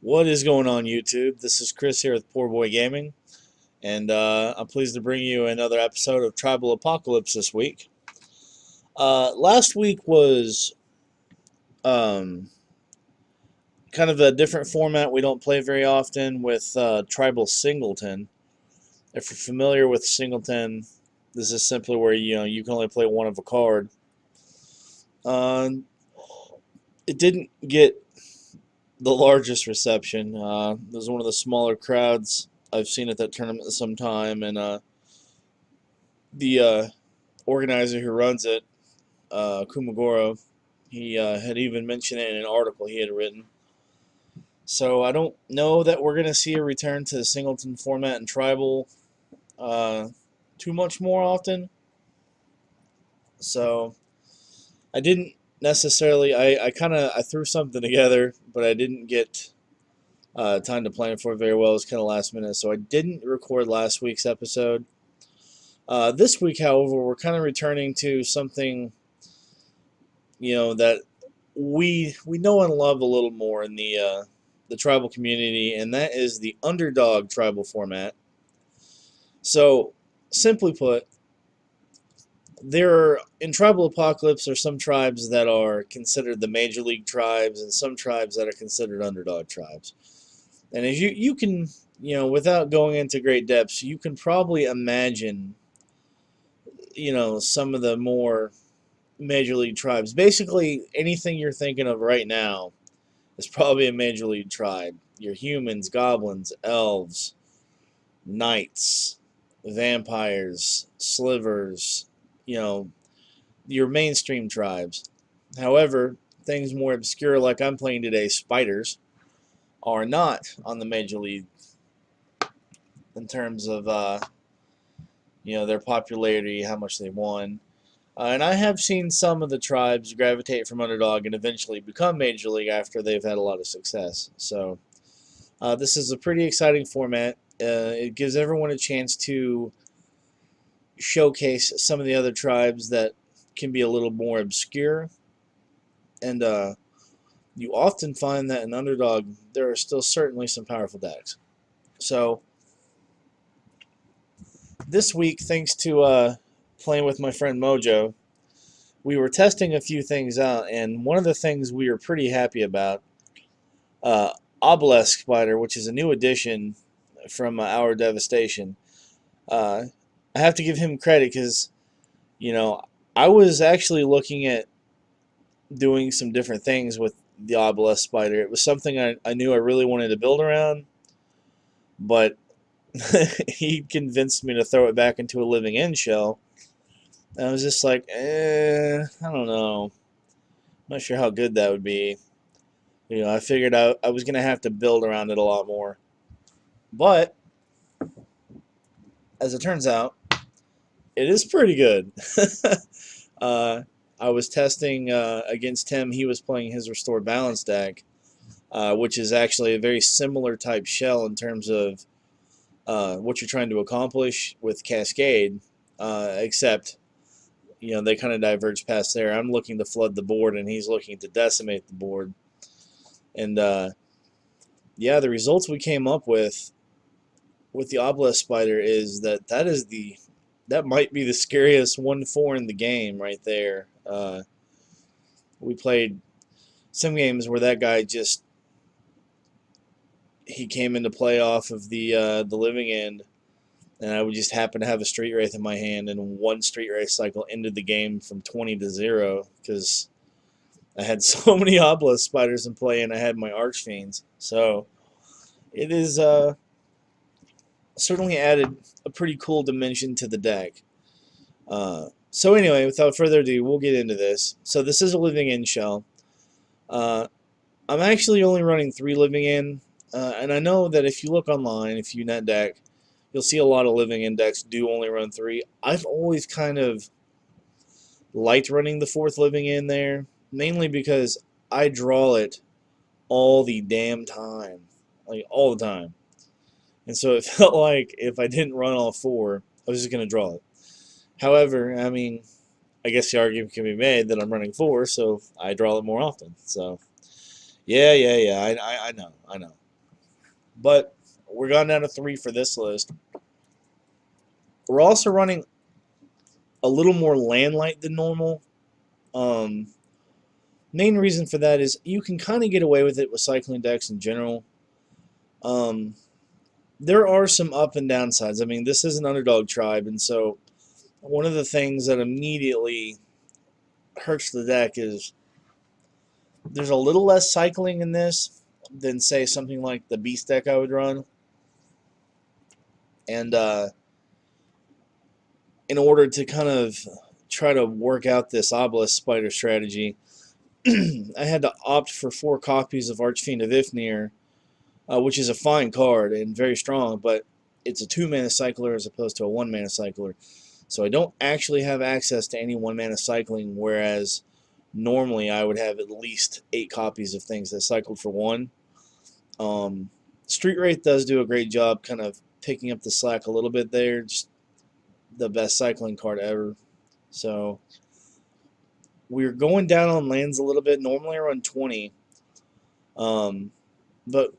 What is going on, YouTube? This is Chris here with Poor Boy Gaming, and I'm pleased to bring you another episode of Tribal Apocalypse this week. Last week was um, kind of a different format we don't play very often with Tribal Singleton. If you're familiar with Singleton, this is simply where you can only play one of a card. Uh, it didn't get the largest reception. It was one of the smaller crowds I've seen at that tournament sometime, and the organizer who runs it, Kumagoro, he had even mentioned it in an article he had written. So I don't know that we're going to see a return to the Singleton format and Tribal too much more often. So I didn't necessarily. I threw something together, but I didn't get time to plan for it very well. It was kind of last minute, so I didn't record last week's episode. This week, however, we're kind of returning to something that we know and love a little more in the tribal community, and that is the Underdog tribal format. So, simply put, in Tribal Apocalypse are some tribes that are considered the major league tribes and some tribes that are considered underdog tribes. And as you can, without going into great depths, you can probably imagine, some of the more major league tribes. Basically, anything you're thinking of right now is probably a major league tribe. Your humans, goblins, elves, knights, vampires, slivers, your mainstream tribes. However, things more obscure like I'm playing today, spiders, are not on the major league in terms of their popularity, how much they won. And I have seen some of the tribes gravitate from Underdog and eventually become Major League after they've had a lot of success. So this is a pretty exciting format. It gives everyone a chance to showcase some of the other tribes that can be a little more obscure. And you often find that in Underdog, there are still certainly some powerful decks. So this week, thanks to playing with my friend Mojo, we were testing a few things out, and one of the things we were pretty happy about, Obelisk Spider, which is a new addition from Our Devastation. I have to give him credit because, I was actually looking at doing some different things with the Obelisk Spider. It was something I knew I really wanted to build around, but he convinced me to throw it back into a living end shell. And I was just like, I don't know. I'm not sure how good that would be. I figured I was going to have to build around it a lot more. But, as it turns out, it is pretty good. I was testing against him. He was playing his Restore Balance deck, which is actually a very similar type shell in terms of what you're trying to accomplish with Cascade, except they kind of diverge past there. I'm looking to flood the board, and he's looking to decimate the board. And yeah, the results we came up with the Obelisk Spider is that might be the scariest 1/4 in the game right there. We played some games where that guy he came into play off of the living end, and I would just happen to have a Street Wraith in my hand, and one Street Wraith cycle ended the game from 20-0 because I had so many Obelisk Spiders in play and I had my Archfiends. So it is certainly added a pretty cool dimension to the deck. So anyway, without further ado, we'll get into this. So this is a living end shell. I'm actually only running 3 living end, and I know that if you look online, if you net deck, you'll see a lot of living end decks do only run 3. I've always kind of liked running the 4th living end there, mainly because I draw it all the damn time, like all the time. And so it felt like if I didn't run all 4, I was just going to draw it. However, I mean, I guess the argument can be made that I'm running 4, so I draw it more often. So, yeah, I know. But we're going down to 3 for this list. We're also running a little more landlight than normal. Um, Main reason for that is you can kind of get away with it with cycling decks in general. Um, there are some up and downsides. I mean, this is an underdog tribe, and so one of the things that immediately hurts the deck is there's a little less cycling in this than, say, something like the beast deck I would run. And in order to kind of try to work out this obelisk spider strategy, I had to opt for 4 copies of Archfiend of Ifnir, which is a fine card and very strong, but it's a 2-mana cycler as opposed to a 1-mana cycler. So I don't actually have access to any 1-mana cycling, whereas normally I would have at least 8 copies of things that cycled for 1. Street Wraith does do a great job kind of picking up the slack a little bit there. Just the best cycling card ever. So we're going down on lands a little bit. Normally I run 20. But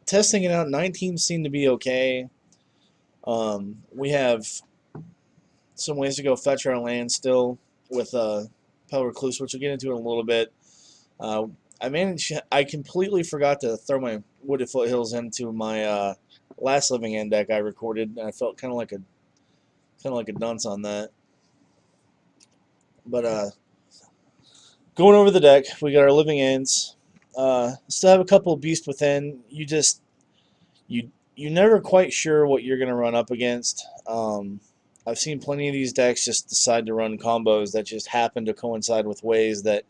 testing it out, 19 seem to be okay. We have some ways to go fetch our land still with Pale Recluse, which we'll get into in a little bit. I completely forgot to throw my Wooded Foothills into my last Living End deck I recorded, and I felt kind of like a dunce on that. But going over the deck, we got our Living Ends. Still have a couple of Beast Within. You're never quite sure what you're gonna run up against. I've seen plenty of these decks just decide to run combos that just happen to coincide with ways that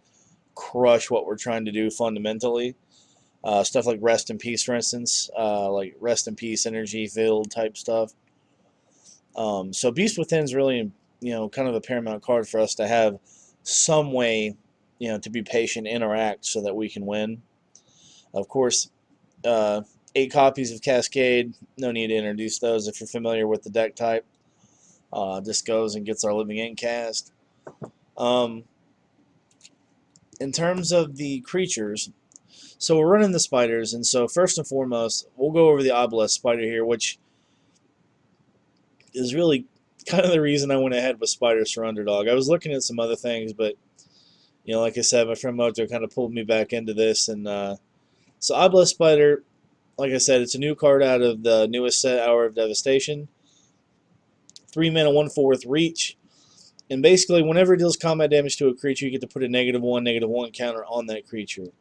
crush what we're trying to do fundamentally. Stuff like Rest in Peace, for instance, like Rest in Peace, Energy Field type stuff. So Beast Within is really, kind of a paramount card for us to have some way, to be patient, interact so that we can win. Of course, 8 copies of Cascade. No need to introduce those if you're familiar with the deck type. Just goes and gets our Living End cast. In terms of the creatures, so we're running the spiders, and so first and foremost, we'll go over the obelisk spider here, which is really kind of the reason I went ahead with spiders for Underdog. I was looking at some other things, but like I said, my friend Moto kind of pulled me back into this, and so obelisk spider, like I said, it's a new card out of the newest set, Hour of Devastation. 3 mana, 1/4 with reach. And basically, whenever it deals combat damage to a creature, you get to put a -1/-1 counter on that creature.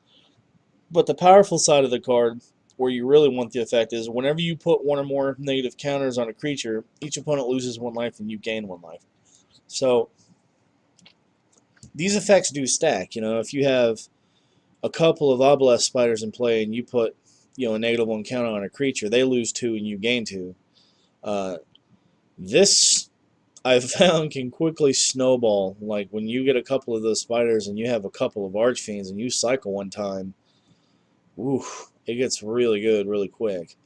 But the powerful side of the card, where you really want the effect, is whenever you put 1 or more negative counters on a creature, each opponent loses 1 life and you gain 1 life. So these effects do stack. If you have a couple of obelisk spiders in play and you put a -1 counter on a creature, they lose 2 and you gain 2. This I've found can quickly snowball. Like when you get a couple of those spiders and you have a couple of Archfiends and you cycle one time, oof, it gets really good really quick.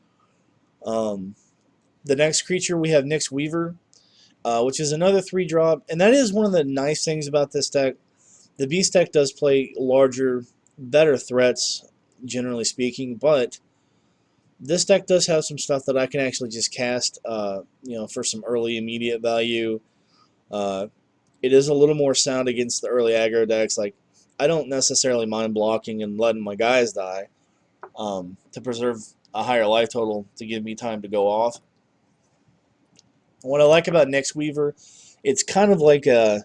The next creature we have Nyx Weaver, which is another 3-drop, and that is one of the nice things about this deck. The Beast deck does play larger, better threats, generally speaking, but this deck does have some stuff that I can actually just cast, for some early immediate value. It is a little more sound against the early aggro decks. Like, I don't necessarily mind blocking and letting my guys die to preserve a higher life total to give me time to go off. What I like about Nyx Weaver, it's kind of like a,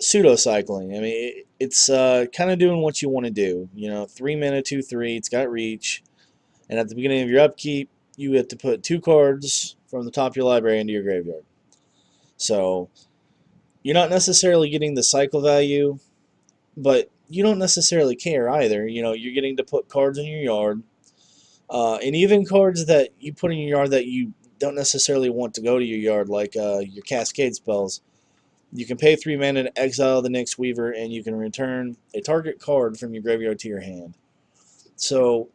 pseudo-cycling. I mean, it's kind of doing what you want to do. 3 mana, 2/3, it's got reach. And at the beginning of your upkeep, you have to put 2 cards from the top of your library into your graveyard. So you're not necessarily getting the cycle value, but you don't necessarily care either. You're getting to put cards in your yard, and even cards that you put in your yard that you don't necessarily want to go to your yard, like your Cascade spells. You can pay 3 mana to exile the Nyx Weaver, and you can return a target card from your graveyard to your hand. So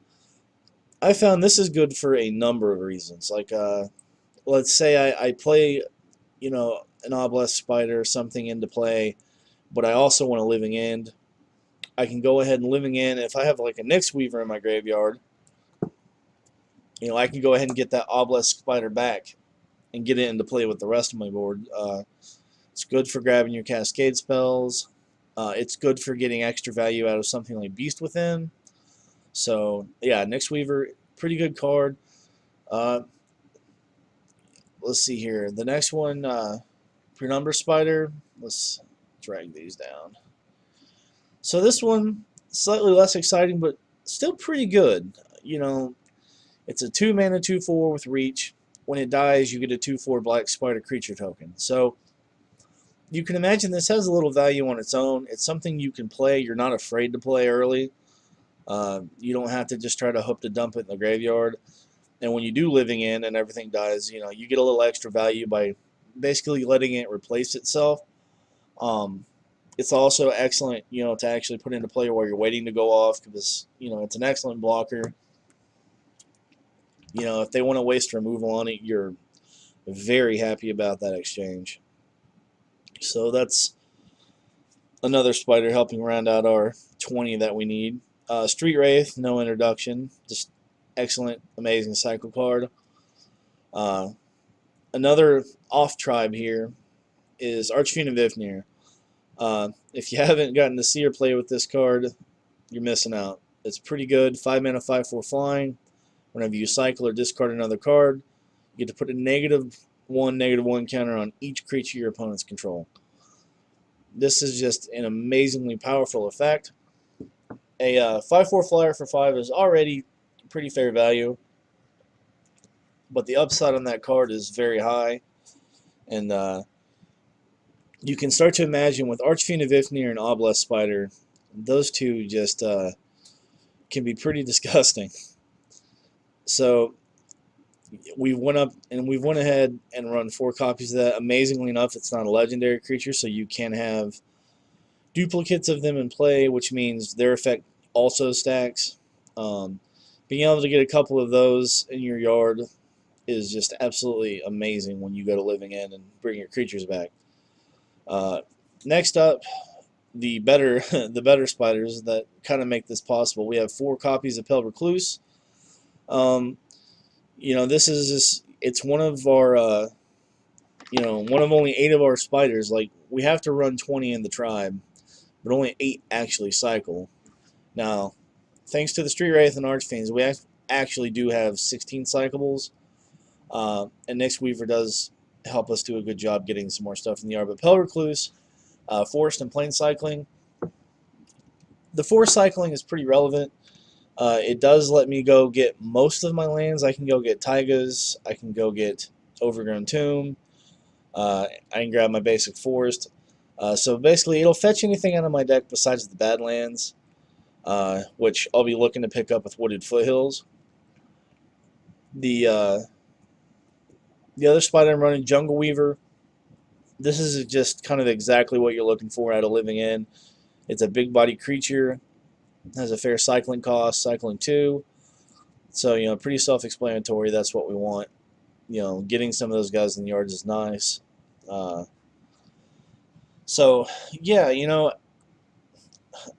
I found this is good for a number of reasons. Like, let's say I play, an obelisk spider or something into play, but I also want a Living End. I can go ahead and Living End. If I have like a Nyx Weaver in my graveyard, I can go ahead and get that obelisk spider back and get it into play with the rest of my board. It's good for grabbing your cascade spells. It's good for getting extra value out of something like Beast Within. So yeah, Nyx Weaver, pretty good card. Uh, let's see here. The next one, Penumbra Spider. Let's drag these down. So this one, slightly less exciting, but still pretty good. It's a 2-mana 2/4 with reach. When it dies, you get a 2/4 black spider creature token. So you can imagine this has a little value on its own. It's something you can play. You're not afraid to play early. You don't have to just try to hope to dump it in the graveyard. And when you do living in and everything dies, you get a little extra value by basically letting it replace itself. It's also excellent, to actually put into play while you're waiting to go off because, it's an excellent blocker. If they want to waste removal on it, you're very happy about that exchange. So that's another spider helping round out our 20 that we need. Street Wraith, no introduction, just excellent, amazing cycle card. Another off tribe here is Archfiend of Ifnir. If you haven't gotten to see or play with this card, you're missing out. It's pretty good. 5-mana 5/4 flying. Whenever you cycle or discard another card, you get to put a -1/-1 counter on each creature your opponents control. This is just an amazingly powerful effect. A 5/4 flyer for 5 is already pretty fair value, but the upside on that card is very high. And you can start to imagine with Archfiend of Ifnir and Obelisk Spider, those two just can be pretty disgusting. So we went ahead and run 4 copies of that. Amazingly enough, it's not a legendary creature, so you can have duplicates of them in play, which means their effect also stacks. Being able to get a couple of those in your yard is just absolutely amazing when you go to living in and bring your creatures back. Next up, the better the better spiders that kind of make this possible. We have 4 copies of Pale Recluse. This is just, it's one of our one of only 8 of our spiders. Like, we have to run 20 in the tribe, but only 8 actually cycle. Now, thanks to the Street Wraith and Archfiends, we actually do have 16 cyclables, and Nyx Weaver does help us do a good job getting some more stuff in the yard. But Pale Recluse, forest and plain cycling. The forest cycling is pretty relevant. It does let me go get most of my lands. I can go get Taigas. I can go get Overgrown Tomb. I can grab my basic forest. So basically, it'll fetch anything out of my deck besides the Badlands, which I'll be looking to pick up with Wooded Foothills. The other spider I'm running, Jungle Weaver. This is just kind of exactly what you're looking for out of living in. It's a big body creature, has a fair cycling cost, cycling 2. So, pretty self-explanatory. That's what we want. Getting some of those guys in the yards is nice. So, yeah,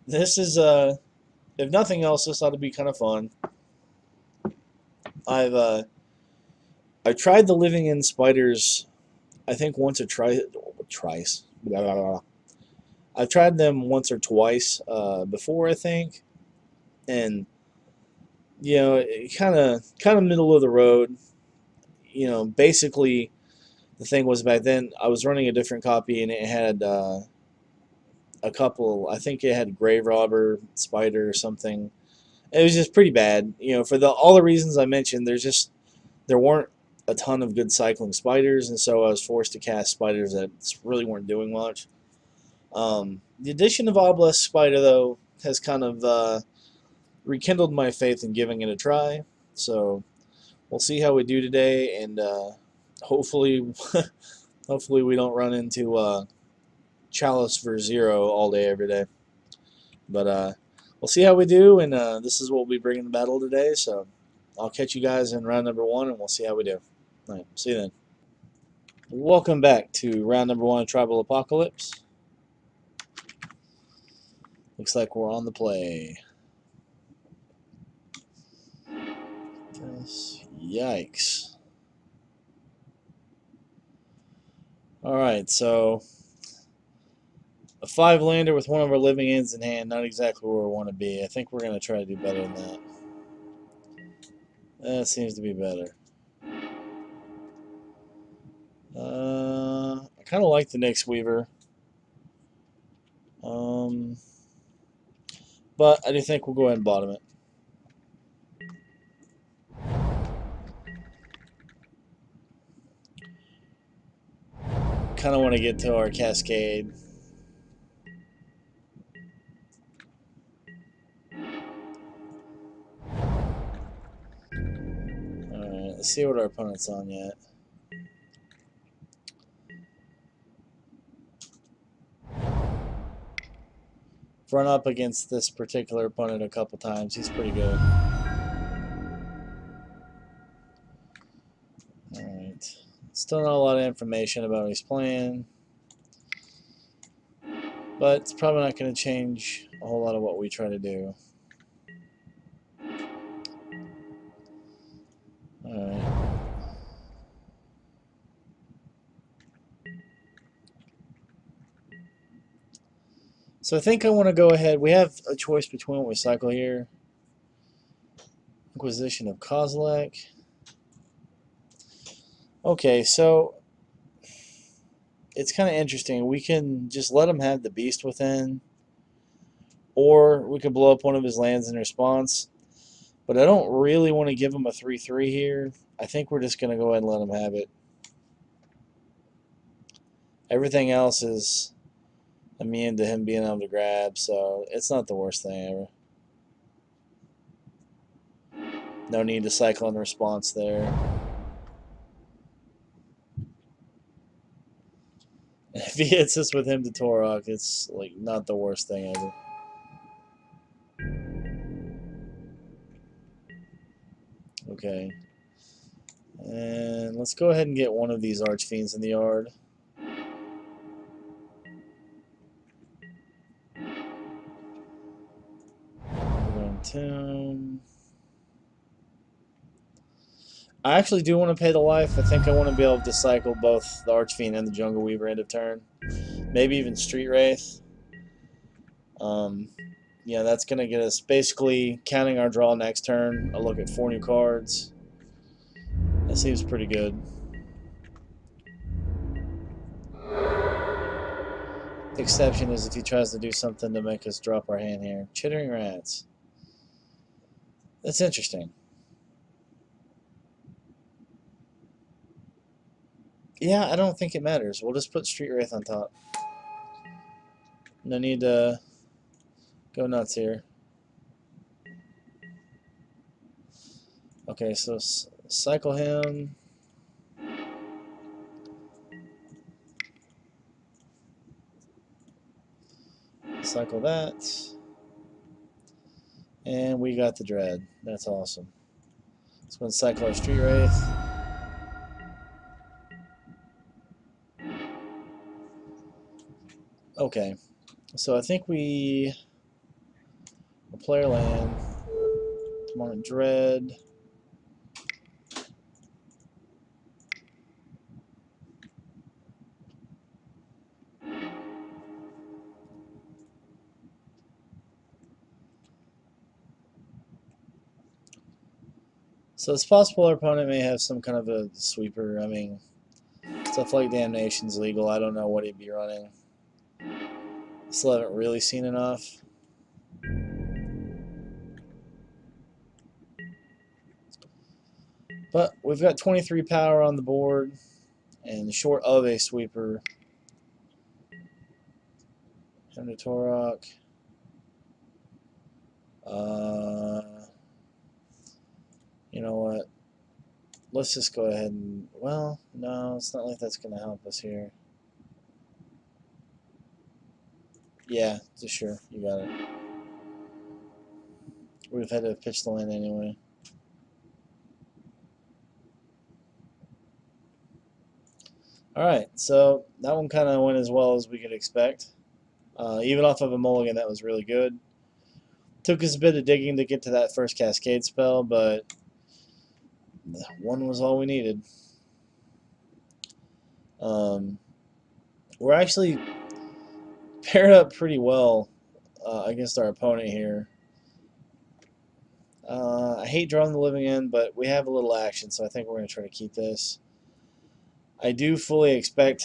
this is, if nothing else, this ought to be kind of fun. I've tried the living in spiders, I think once or twice. I've tried them once or twice before, I think, and kind of middle of the road. Basically, the thing was back then I was running a different copy and it had a couple. I think it had Grave Robber, Spider, or something. It was just pretty bad. For all the reasons I mentioned, there weren't a ton of good cycling spiders, and so I was forced to cast spiders that really weren't doing much. The addition of Obelisk Spider, though, has kind of rekindled my faith in giving it a try. So we'll see how we do today, and hopefully, hopefully we don't run into Chalice for 0 all day, every day. But we'll see how we do, and this is what we'll be bringing to battle today. So I'll catch you guys in round number 1, and we'll see how we do. All right, see you then. Welcome back to round number 1 of Tribal Apocalypse. Looks like we're on the play. Yikes. Alright, so a 5-lander with one of our living ends in hand, not exactly where we want to be. I think we're going to try to do better than that. That seems to be better. I kind of like the Nyx Weaver. But I do think we'll go ahead and bottom it. Kind of want to get to our Cascade. Alright, let's see what our opponent's on yet. Run up against this particular opponent a couple times. He's pretty good. Alright. Still not a lot of information about what he's playing. But it's probably not going to change a whole lot of what we try to do. Alright. So I think I want to go ahead. We have a choice between what we cycle here. Inquisition of Kozilek. Okay, so it's kind of interesting. We can just let him have the beast within, or we could blow up one of his lands in response. But I don't really want to give him a 3/3 here. I think we're just going to go ahead and let him have it. Everything else is immune to him being able to grab, so it's not the worst thing ever. No need to cycle in response there. If he hits us with him to Torok, it's like not the worst thing ever. Okay. And let's go ahead and get one of these Archfiends in the yard. Tomb. I actually do want to pay the life. I think I want to be able to cycle both the Archfiend and the Jungle Weaver end of turn. Maybe even Street Wraith. Yeah, that's going to get us basically counting our draw next turn. A look at 4 new cards. That seems pretty good. The exception is if he tries to do something to make us drop our hand here. Chittering Rats. That's interesting. Yeah, I don't think it matters. We'll just put Street Wraith on top. No need to go nuts here. Okay, so cycle him. Cycle that. And we got the Dread. That's awesome. Let's go and cycle our Street Wraith. Okay, so I think we will play our land. Come on, Dread. So it's possible our opponent may have some kind of a sweeper. I mean, stuff like Damnation's legal. I don't know what he'd be running. Still haven't really seen enough. But we've got 23 power on the board, and short of a sweeper. Under Torok. You know what? Let's just go ahead and... Well, no, it's not like that's going to help us here. Yeah, just sure. You got it. We've had to pitch the land anyway. Alright, so that one kind of went as well as we could expect. Even off of a mulligan, that was really good. Took us a bit of digging to get to that first Cascade spell, but One was all we needed. We're actually paired up pretty well against our opponent here. I hate drawing the living end, but we have a little action, so I think we're going to try to keep this. I do fully expect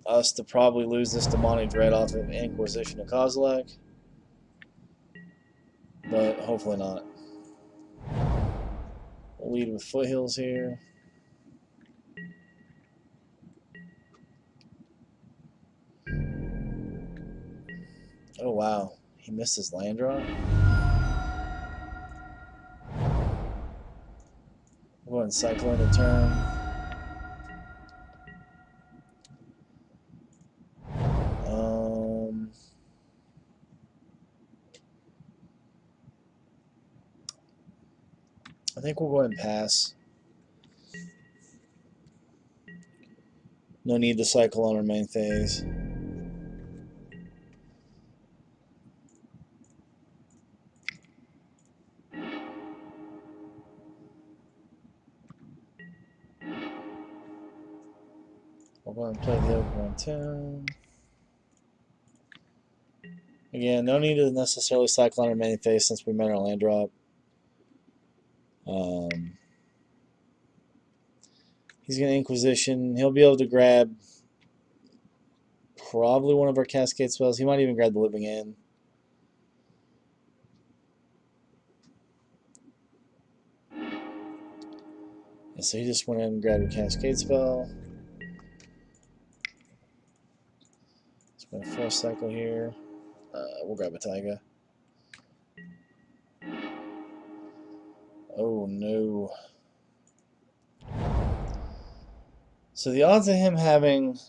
us to probably lose this Demonic Dread off of Inquisition of Kozilek, but hopefully not. We'll lead with Foothills here. Oh wow, he missed his land drop. We'll go ahead and cycle in a turn. I think we'll go ahead and pass. No need to cycle on our main phase. We'll go ahead and play the Overgrown Tomb. Again, no need to necessarily cycle on our main phase since we made our land drop. He's going to Inquisition. He'll be able to grab probably one of our Cascade spells. He might even grab the Living End. And so he just went in and grabbed a Cascade spell. It's going to force cycle here. We'll grab a Taiga. Oh no. So the odds of him having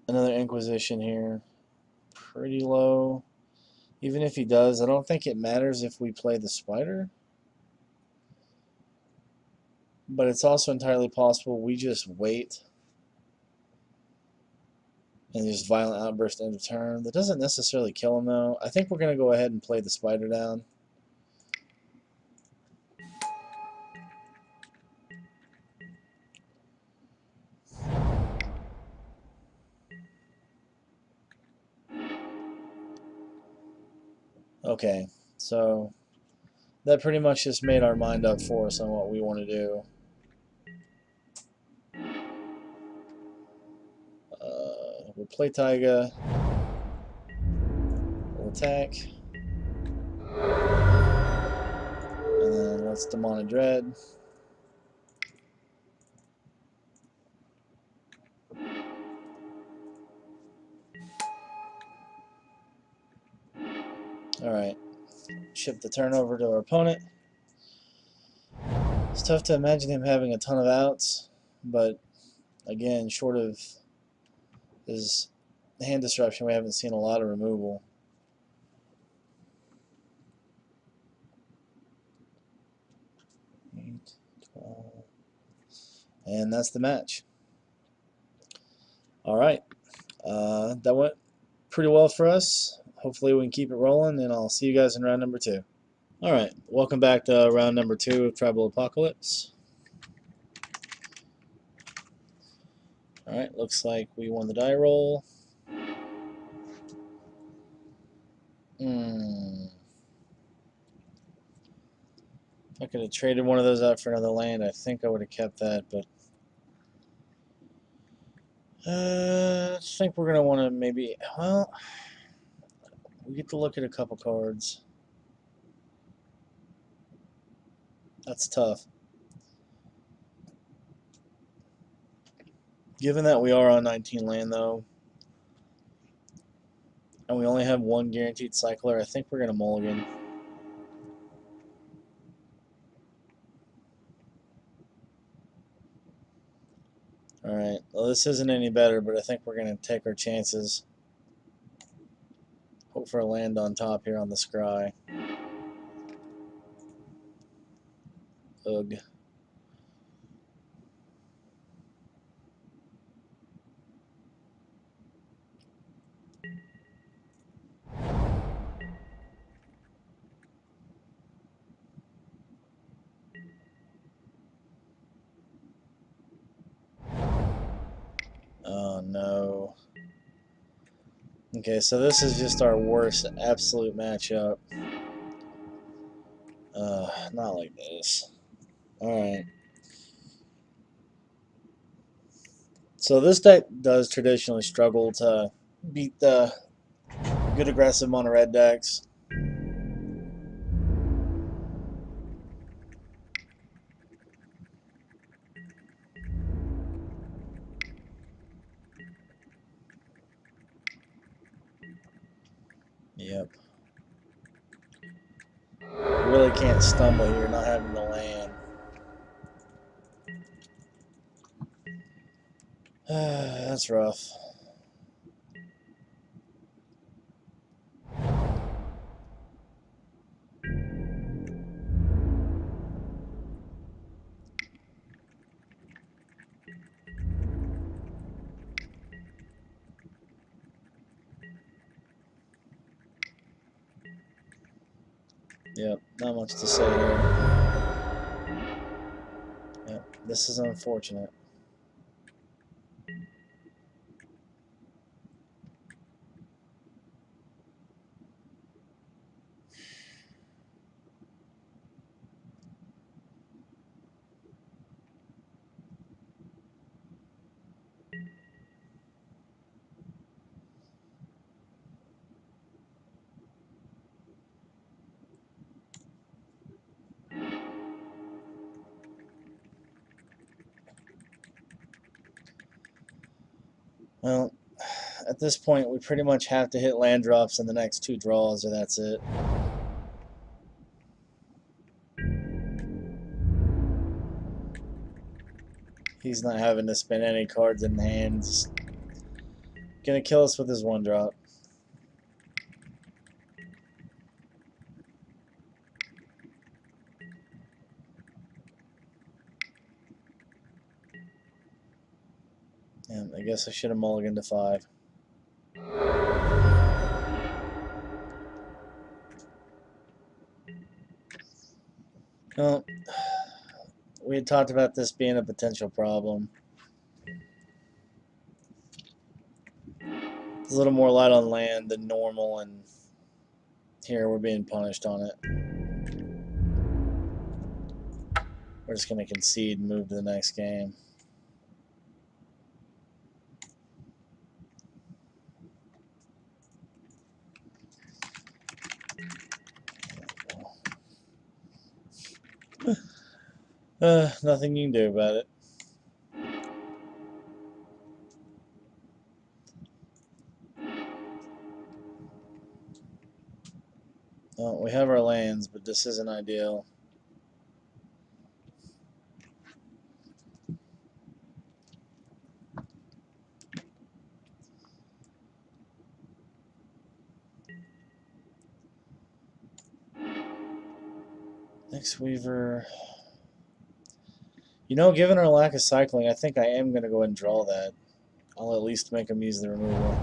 another Inquisition here, pretty low. Even if he does, I don't think it matters if we play the Spider. But it's also entirely possible we just wait and just Violent Outburst end of turn. That doesn't necessarily kill him though. I think we're going to go ahead and play the Spider down. Okay, so that pretty much just made our mind up for us on what we want to do. We'll play Taiga. We'll attack. And then let's Demonic Dread. Alright. Ship the turn over to our opponent. It's tough to imagine him having a ton of outs, but again, short of his hand disruption, we haven't seen a lot of removal. And that's the match. Alright. That went pretty well for us. Hopefully we can keep it rolling, and I'll see you guys in round number 2. Alright, welcome back to round number 2 of Tribal Apocalypse. Alright, looks like we won the die roll. If I could have traded one of those out for another land, I think I would have kept that, but I think we're going to want to maybe, well, we get to look at a couple cards. That's tough. Given that we are on 19 land, though, and we only have one guaranteed cycler, I think we're going to mulligan. Alright, well, this isn't any better, but I think we're going to take our chances. Hope for a land on top here on the scry. Ugh. Okay, so this is just our worst absolute matchup. Not like this. Alright. So this deck does traditionally struggle to beat the good aggressive mono red decks. Yep. Really can't stumble here, not having the land. That's rough. Yep, not much to say here. Yep, this is unfortunate. Well, at this point, we pretty much have to hit land drops in the next 2 draws, or that's it. He's not having to spend any cards in hand. Just gonna kill us with his 1-drop. And I guess I should have mulliganed to 5. Well, we had talked about this being a potential problem. It's a little more light on land than normal, and here we're being punished on it. We're just going to concede and move to the next game. Nothing you can do about it. Well, we have our lands, but this isn't ideal. Next Weaver. You know, given our lack of cycling, I think I am going to go ahead and draw that. I'll at least make him use the removal.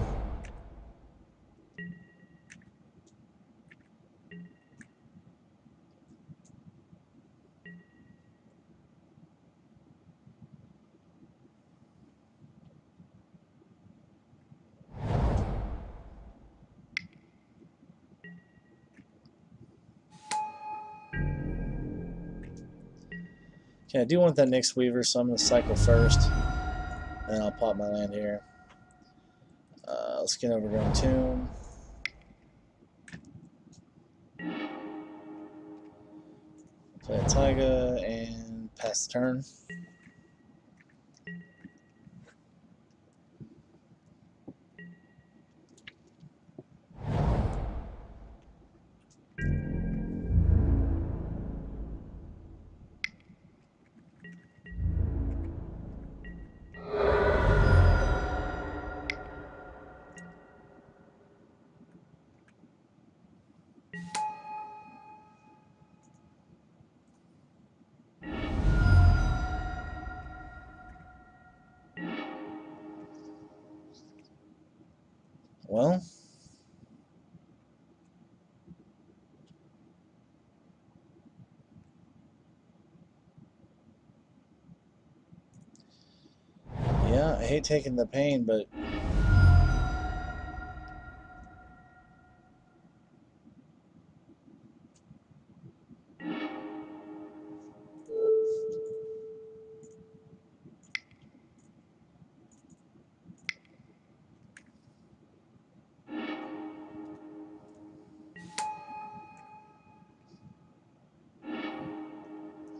Okay, I do want that Nyx Weaver, so I'm going to cycle first. And I'll pop my land here. Let's get Overgrown Tomb. Play a Taiga and pass the turn. Well, yeah, I hate taking the pain, but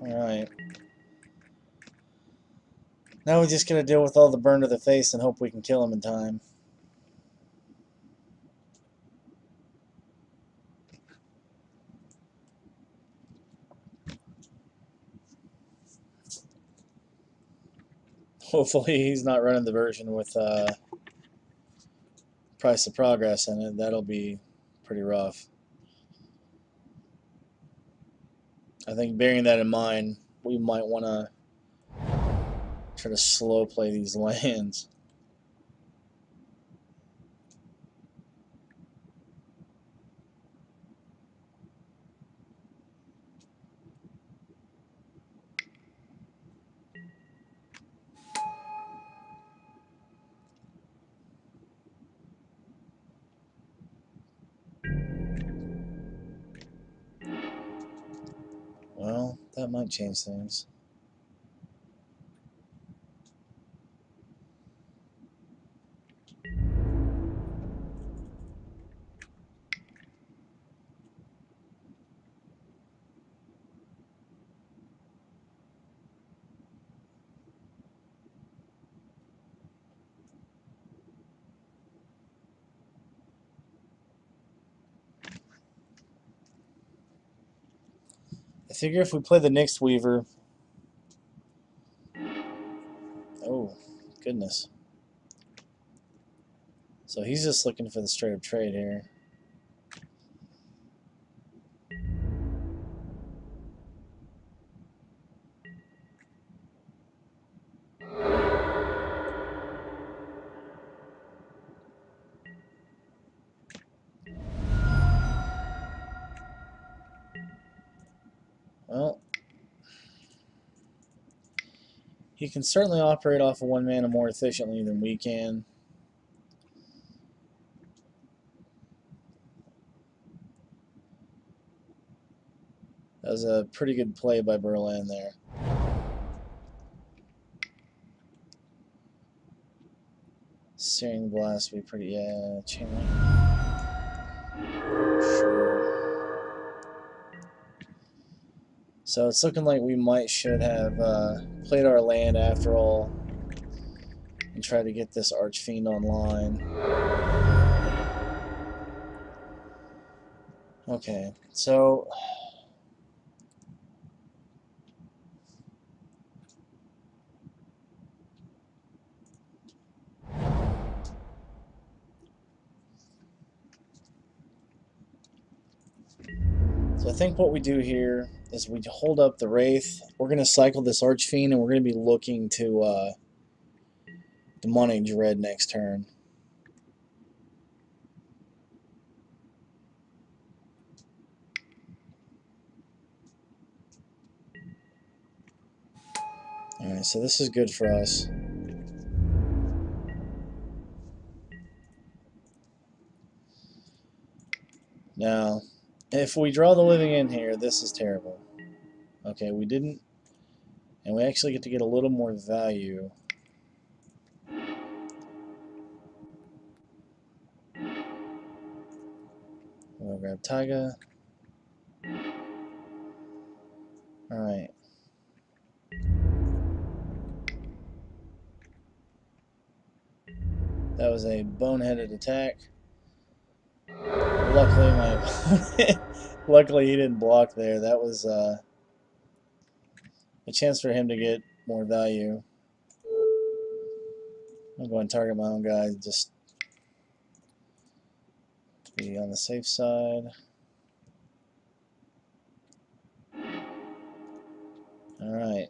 Alright. Now we just gotta deal with all the burn to the face and hope we can kill him in time. Hopefully he's not running the version with Price of Progress in it. That'll be pretty rough. I think bearing that in mind, we might want to try to slow play these lands. Well, that might change things. I figure if we play the Nyx Weaver... Oh, goodness. So he's just looking for the straight up trade here. Well, he can certainly operate off of 1 mana more efficiently than we can. That was a pretty good play by Berlin there. Searing Blast would be pretty... Yeah, Chain Link. Sure. So it's looking like we should have played our land after all and try to get this Archfiend online. Okay, so... So I think what we do here is we hold up the Wraith. We're going to cycle this Archfiend, and we're going to be looking to Demonic Dread next turn. Alright, so this is good for us. Now, if we draw the Living End here, this is terrible. Okay, we didn't, and we actually get to get a little more value. We'll grab Taiga. Alright. That was a boneheaded attack. Luckily, my opponent, luckily he didn't block there. That was a chance for him to get more value. I'm going to target my own guy just to be on the safe side. Alright.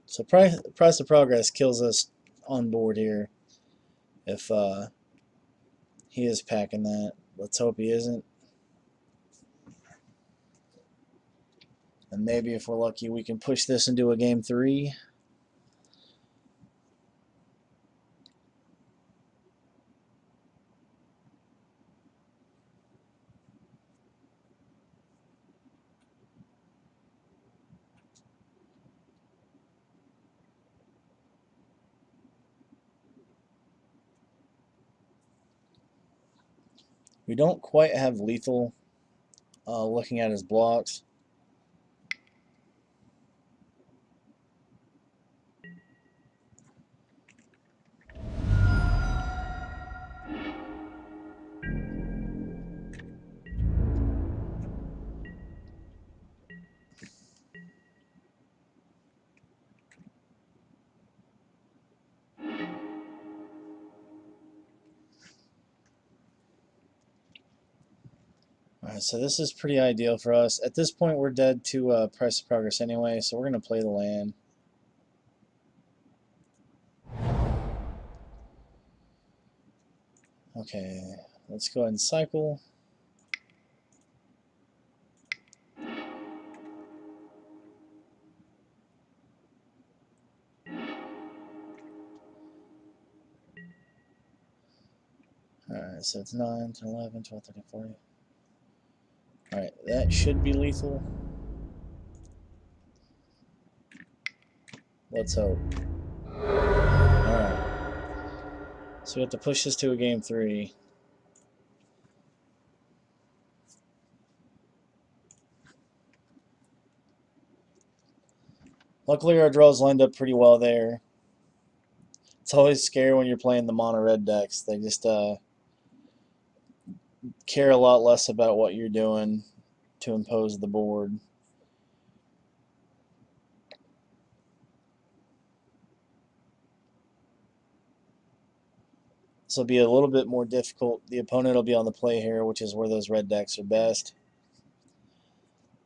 So price of progress kills us on board here if he is packing that. Let's hope he isn't. And maybe if we're lucky we can push this into a game 3. We don't quite have lethal looking at his blocks. Alright, so this is pretty ideal for us. At this point, we're dead to price of progress anyway, so we're going to play the land. Okay, let's go ahead and cycle. Alright, so it's 9, 10, 11, 12, 13, 14. Alright, that should be lethal. Let's hope. Alright. So we have to push this to a game 3. Luckily, our draws lined up pretty well there. It's always scary when you're playing the mono red decks. They just care a lot less about what you're doing to impose the board. This will be a little bit more difficult. The opponent will be on the play here, which is where those red decks are best.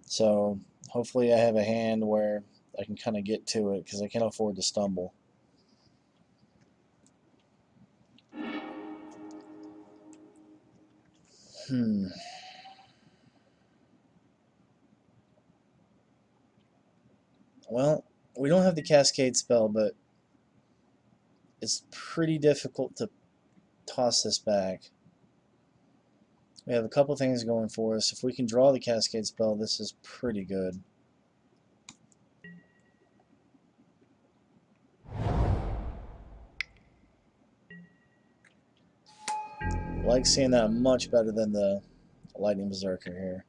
So hopefully I have a hand where I can kind of get to it because I can't afford to stumble. Well, we don't have the Cascade spell, but it's pretty difficult to toss this back. We have a couple things going for us. If we can draw the Cascade spell, this is pretty good. I like seeing that much better than the Lightning Berserker here.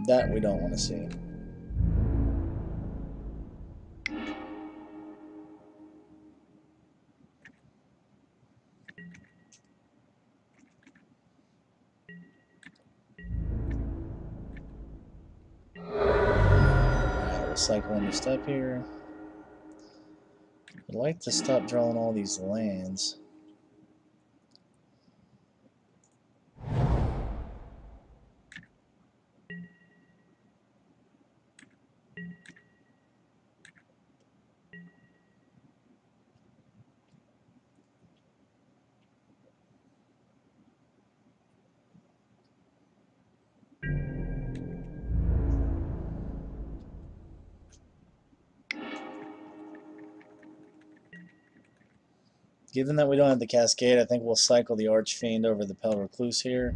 That we don't want to see. Alright, we'll cycle into step here. I'd like to stop drawing all these lands. Given that we don't have the Cascade, I think we'll cycle the Archfiend over the Pale Recluse here.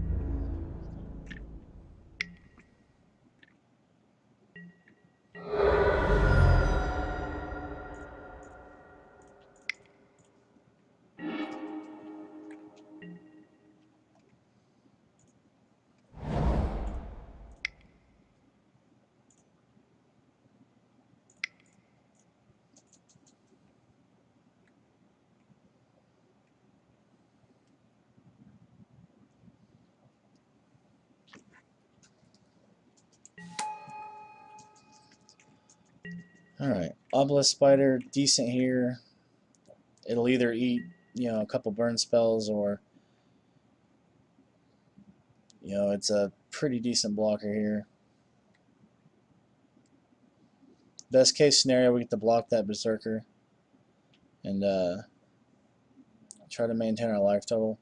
Alright, Obelisk Spider, decent here. It'll either eat, a couple burn spells or, it's a pretty decent blocker here. Best case scenario, we get to block that Berserker and try to maintain our life total.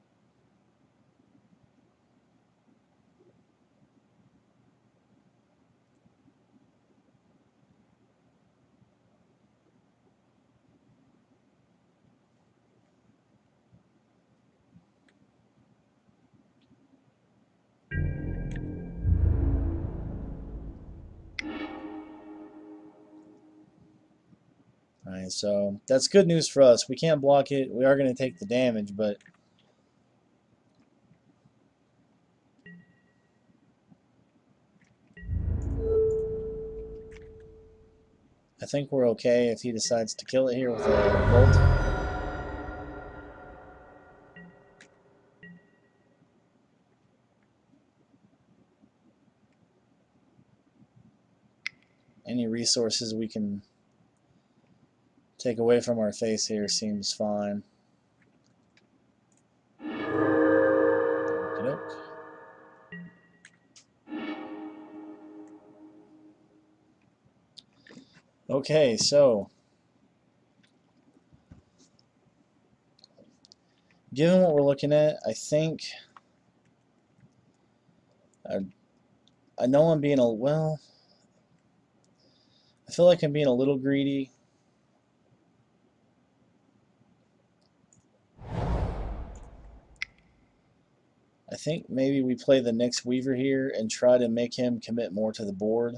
Okay, so that's good news for us. We can't block it. We are going to take the damage, but I think we're okay if he decides to kill it here with a bolt. Any resources we can take away from our face here seems fine. Okey-doke. Okay, so given what we're looking at, I think I know I'm being well. I feel like I'm being a little greedy. I think maybe we play the Nyx Weaver here and try to make him commit more to the board.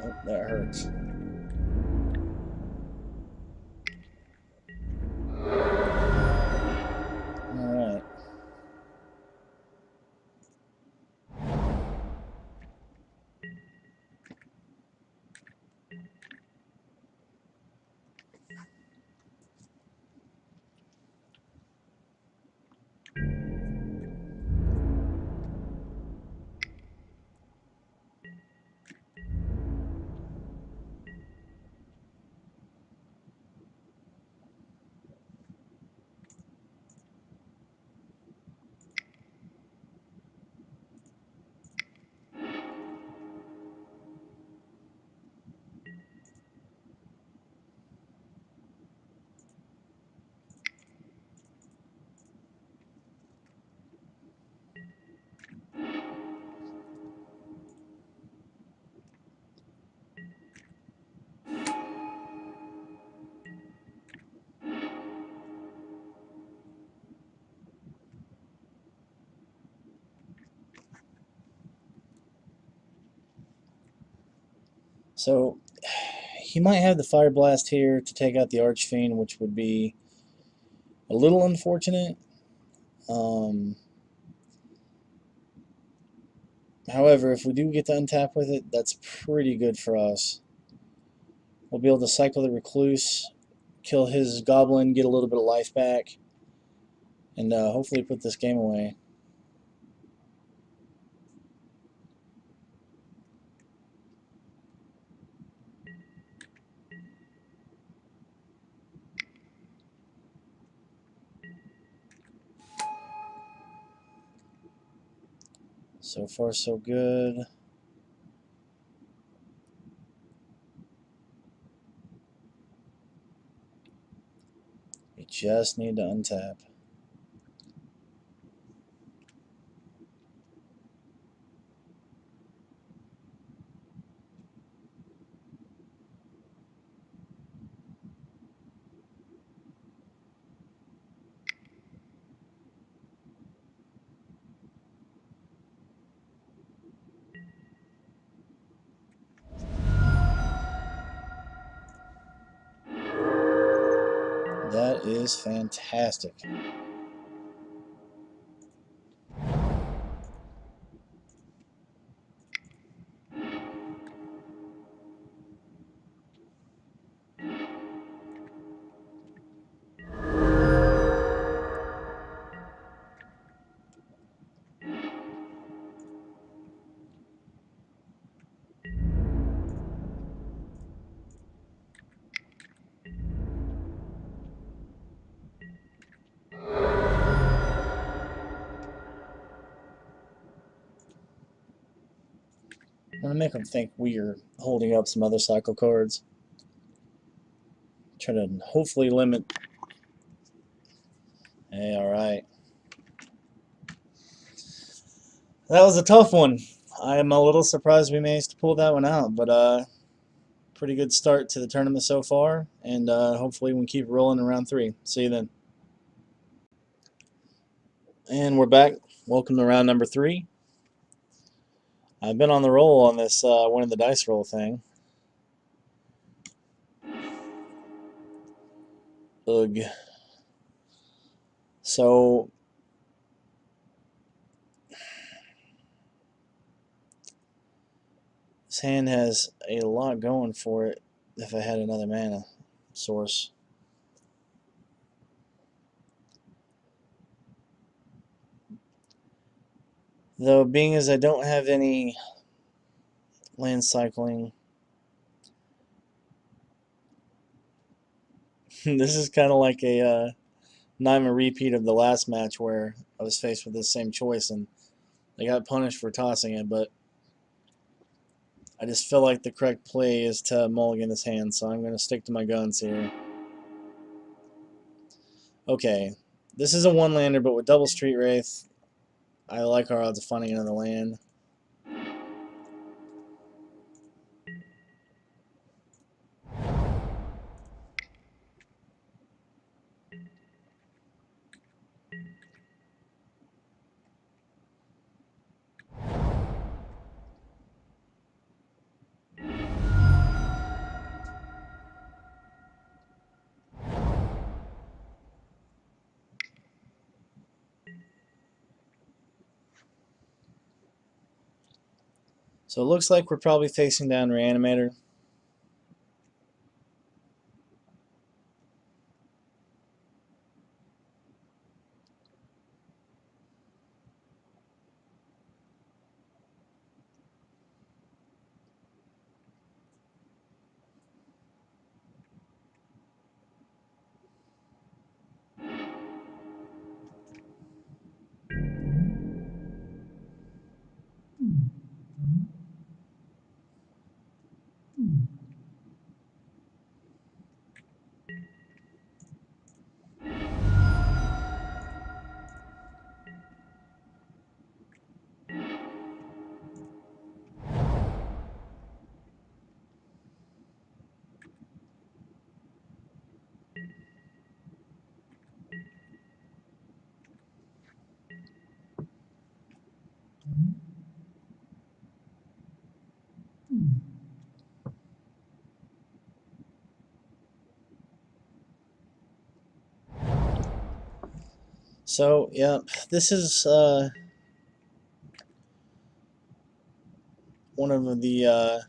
Oh, that hurts. Alright. So he might have the Fire Blast here to take out the Archfiend, which would be a little unfortunate. However, if we do get to untap with it, that's pretty good for us. We'll be able to cycle the Recluse, kill his Goblin, get a little bit of life back, and hopefully put this game away. So far, so good. We just need to untap. That is fantastic. I'm going to make them think we are holding up some other cycle cards. Try to hopefully limit. Hey, alright. That was a tough one. I'm a little surprised we managed to pull that one out, but pretty good start to the tournament so far, and hopefully we can keep rolling in round 3. See you then. And we're back. Welcome to round number 3. I've been on the roll on this winning the dice roll thing. Ugh. So this hand has a lot going for it if I had another mana source. Though, being as I don't have any land cycling, this is kind of like a not a repeat of the last match where I was faced with this same choice and I got punished for tossing it, but I just feel like the correct play is to mulligan this hand, so I'm going to stick to my guns here. Okay, this is a one-lander, but with double Street Wraith, I like our odds of finding another land. So it looks like we're probably facing down Reanimator. So, yeah, this is one of the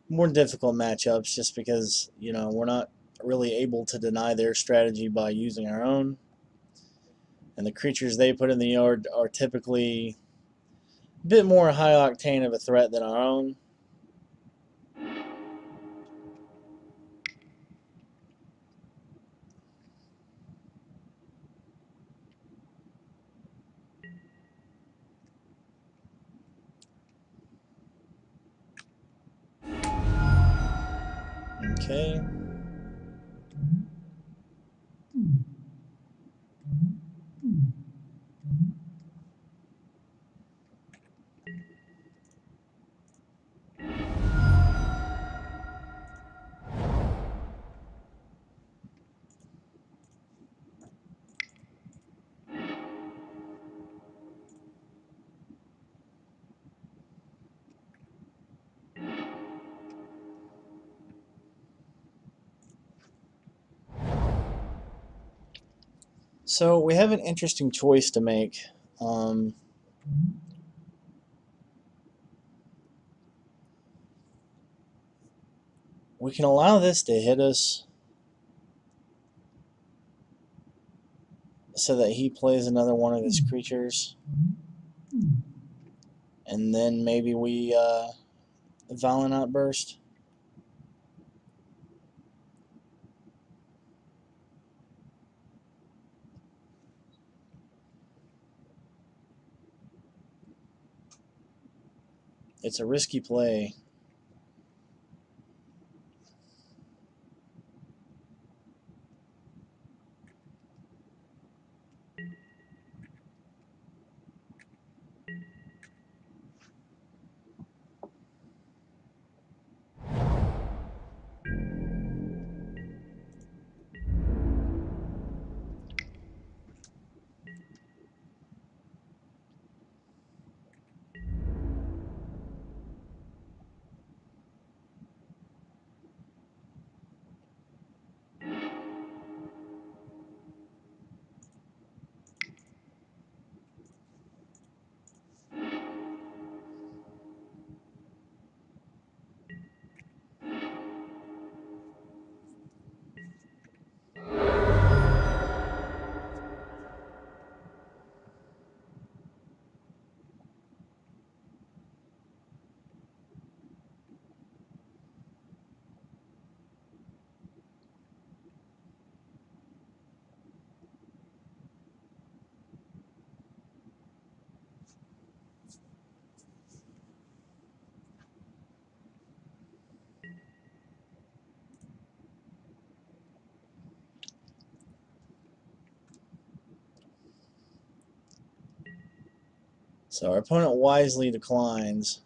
more difficult matchups just because, you know, we're not really able to deny their strategy by using our own. And the creatures they put in the yard are typically a bit more high octane of a threat than our own. Okay. So we have an interesting choice to make. We can allow this to hit us so that he plays another one of his creatures. And then maybe we Violent Outburst. It's a risky play. So our opponent wisely declines.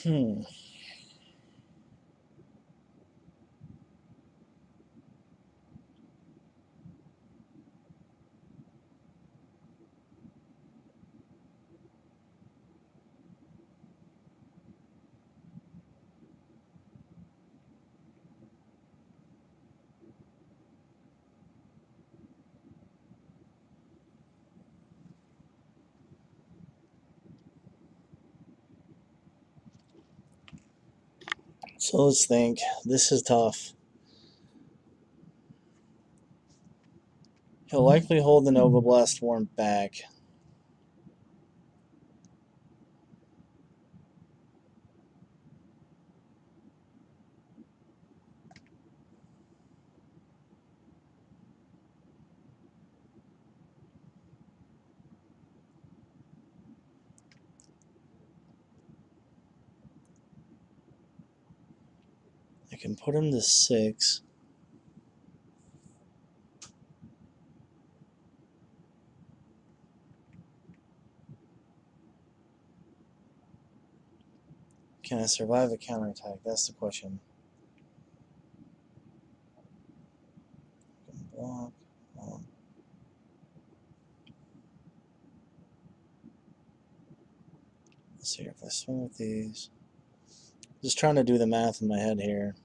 Hmm. So let's think. This is tough. He'll likely hold the Nova Blast form back. I can put him to 6. Can I survive a counterattack? That's the question. I can block. Let's see if I swing with these. Just trying to do the math in my head here.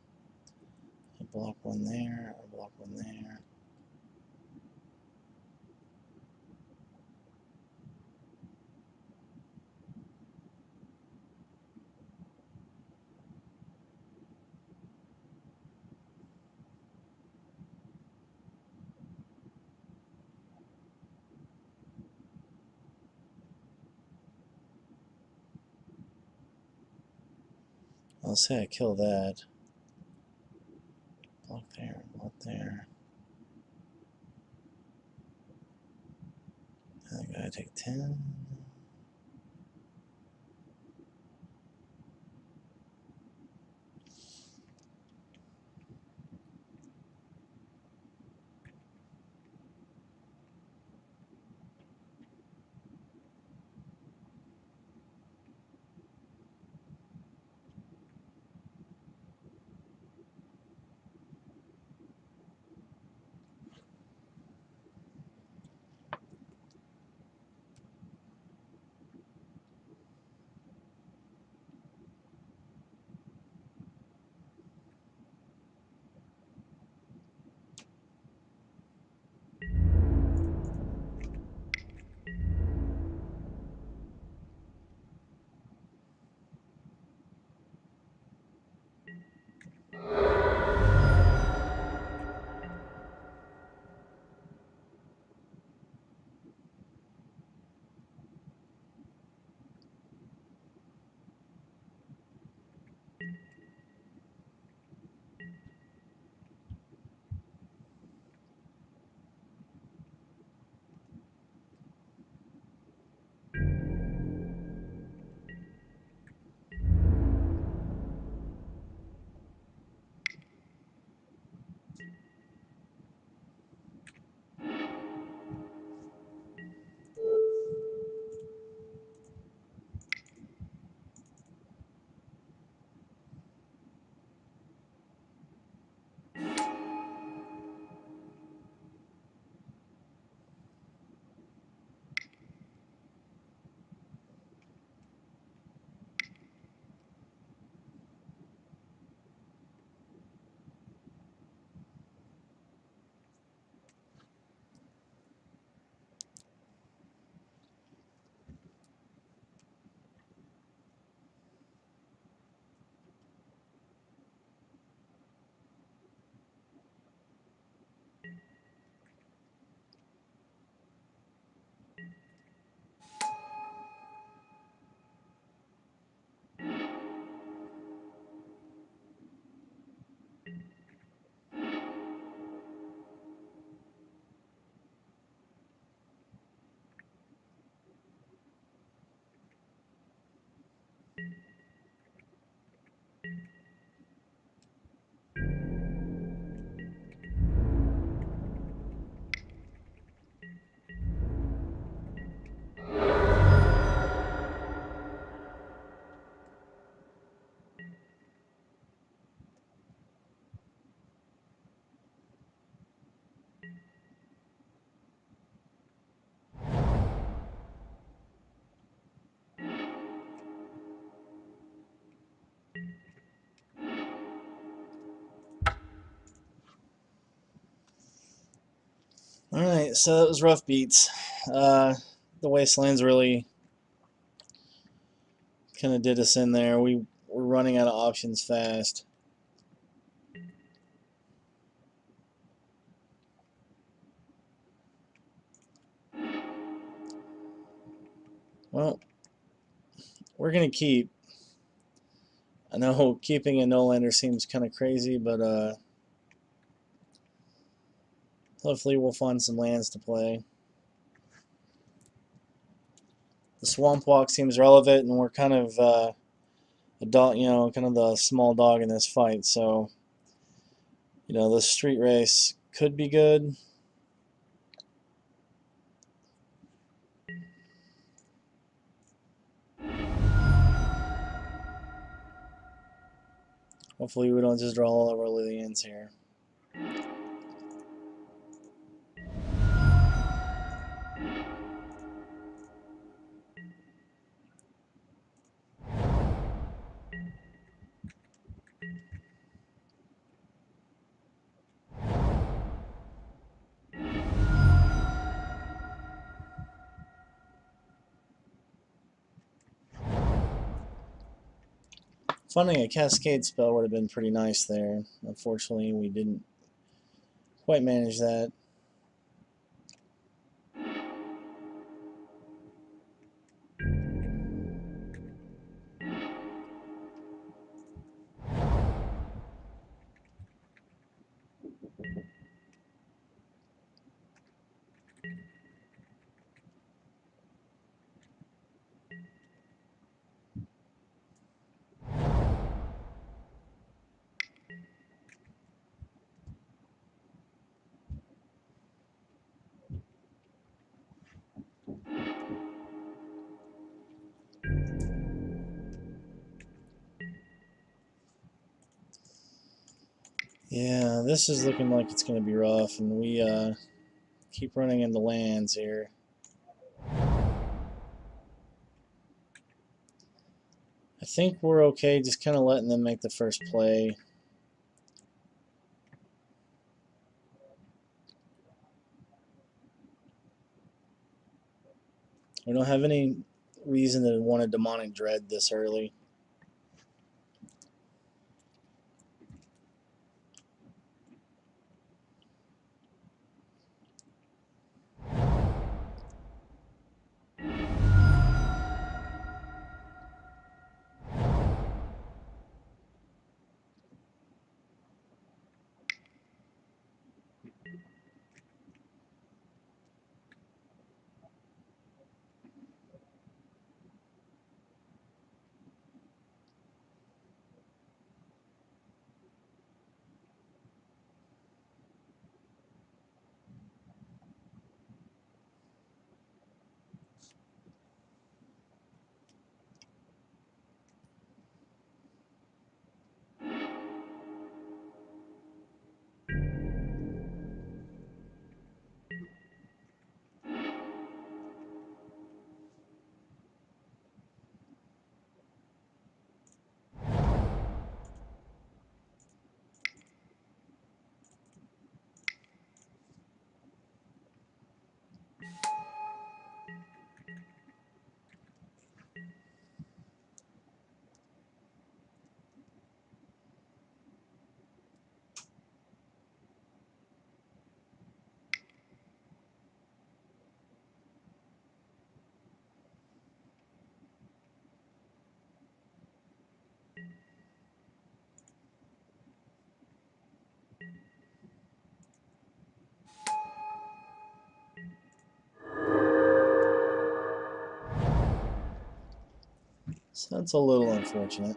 I block one there, I block one there. I'll say I kill that. Block there, block there. I gotta take 10. Alright, so that was rough beats. The wastelands really kind of did us in there. We were running out of options fast. Well, we're going to keep. I know keeping a no-lander seems kind of crazy, but hopefully we'll find some lands to play. The Swamp Walk seems relevant, and we're kind of a dog, kind of the small dog in this fight. So, the street race could be good. Hopefully we don't just draw all of our Lillians here. Finding a Cascade spell would have been pretty nice there. Unfortunately, we didn't quite manage that. Yeah, this is looking like it's going to be rough, and we keep running into lands here. I think we're okay just kind of letting them make the first play. We don't have any reason to want a Demonic Dread this early. So that's a little unfortunate.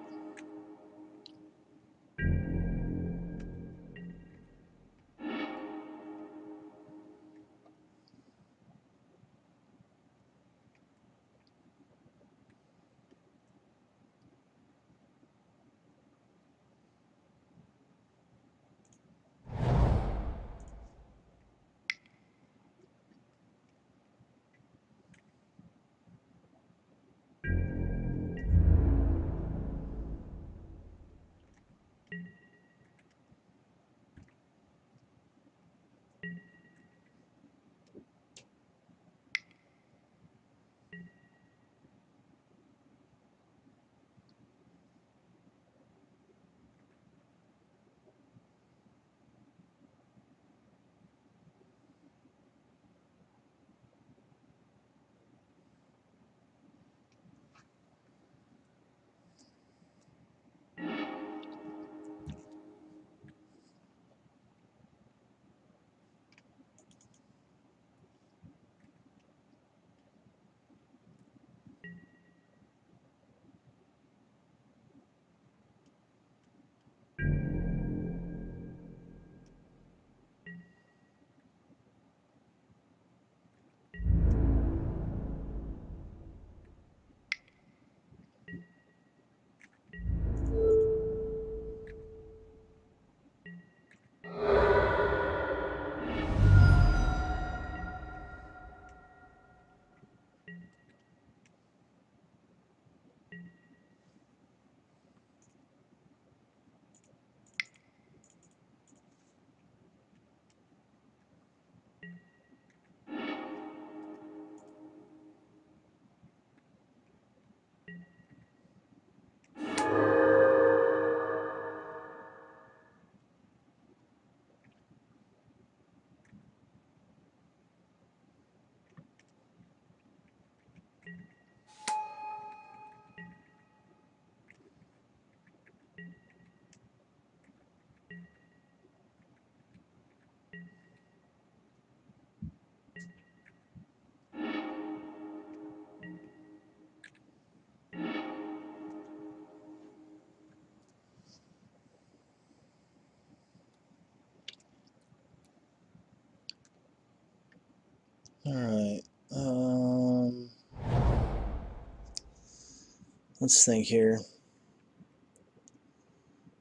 Let's think here.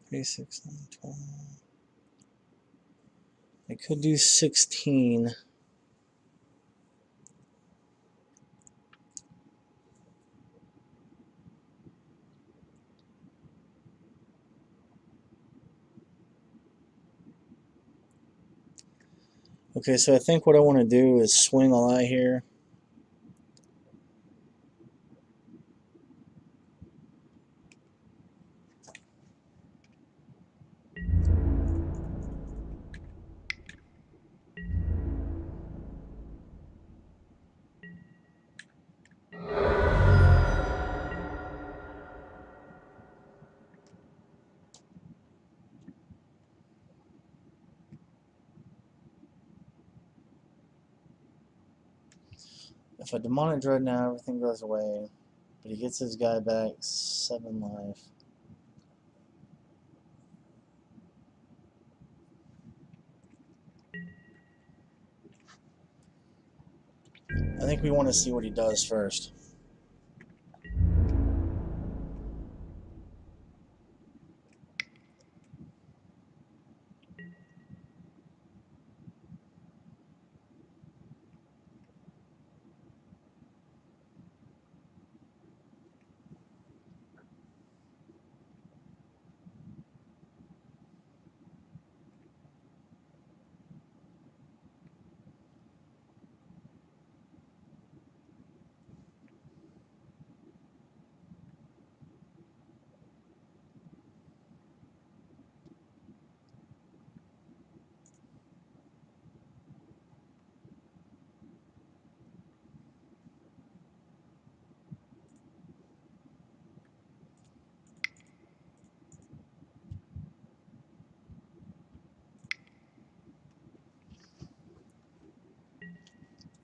3, 6, 9, 12. I could do 16. Okay, so I think what I want to do is swing a lie here. If I demonic dread now, everything goes away. But he gets his guy back 7 life. I think we want to see what he does first.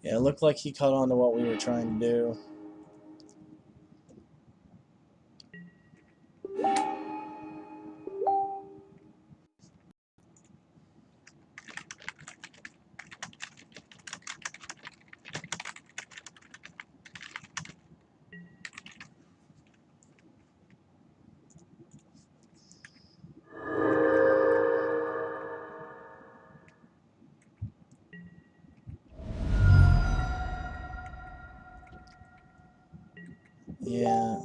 Yeah, it looked like he caught on to what we were trying to do. Yeah.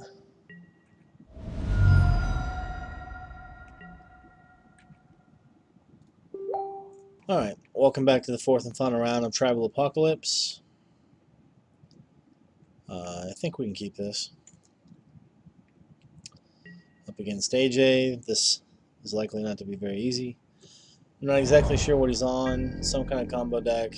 Alright, welcome back to the fourth and final round of Tribal Apocalypse. I think we can keep this. Up against AJ, this is likely not to be very easy. I'm not exactly sure what he's on, some kind of combo deck.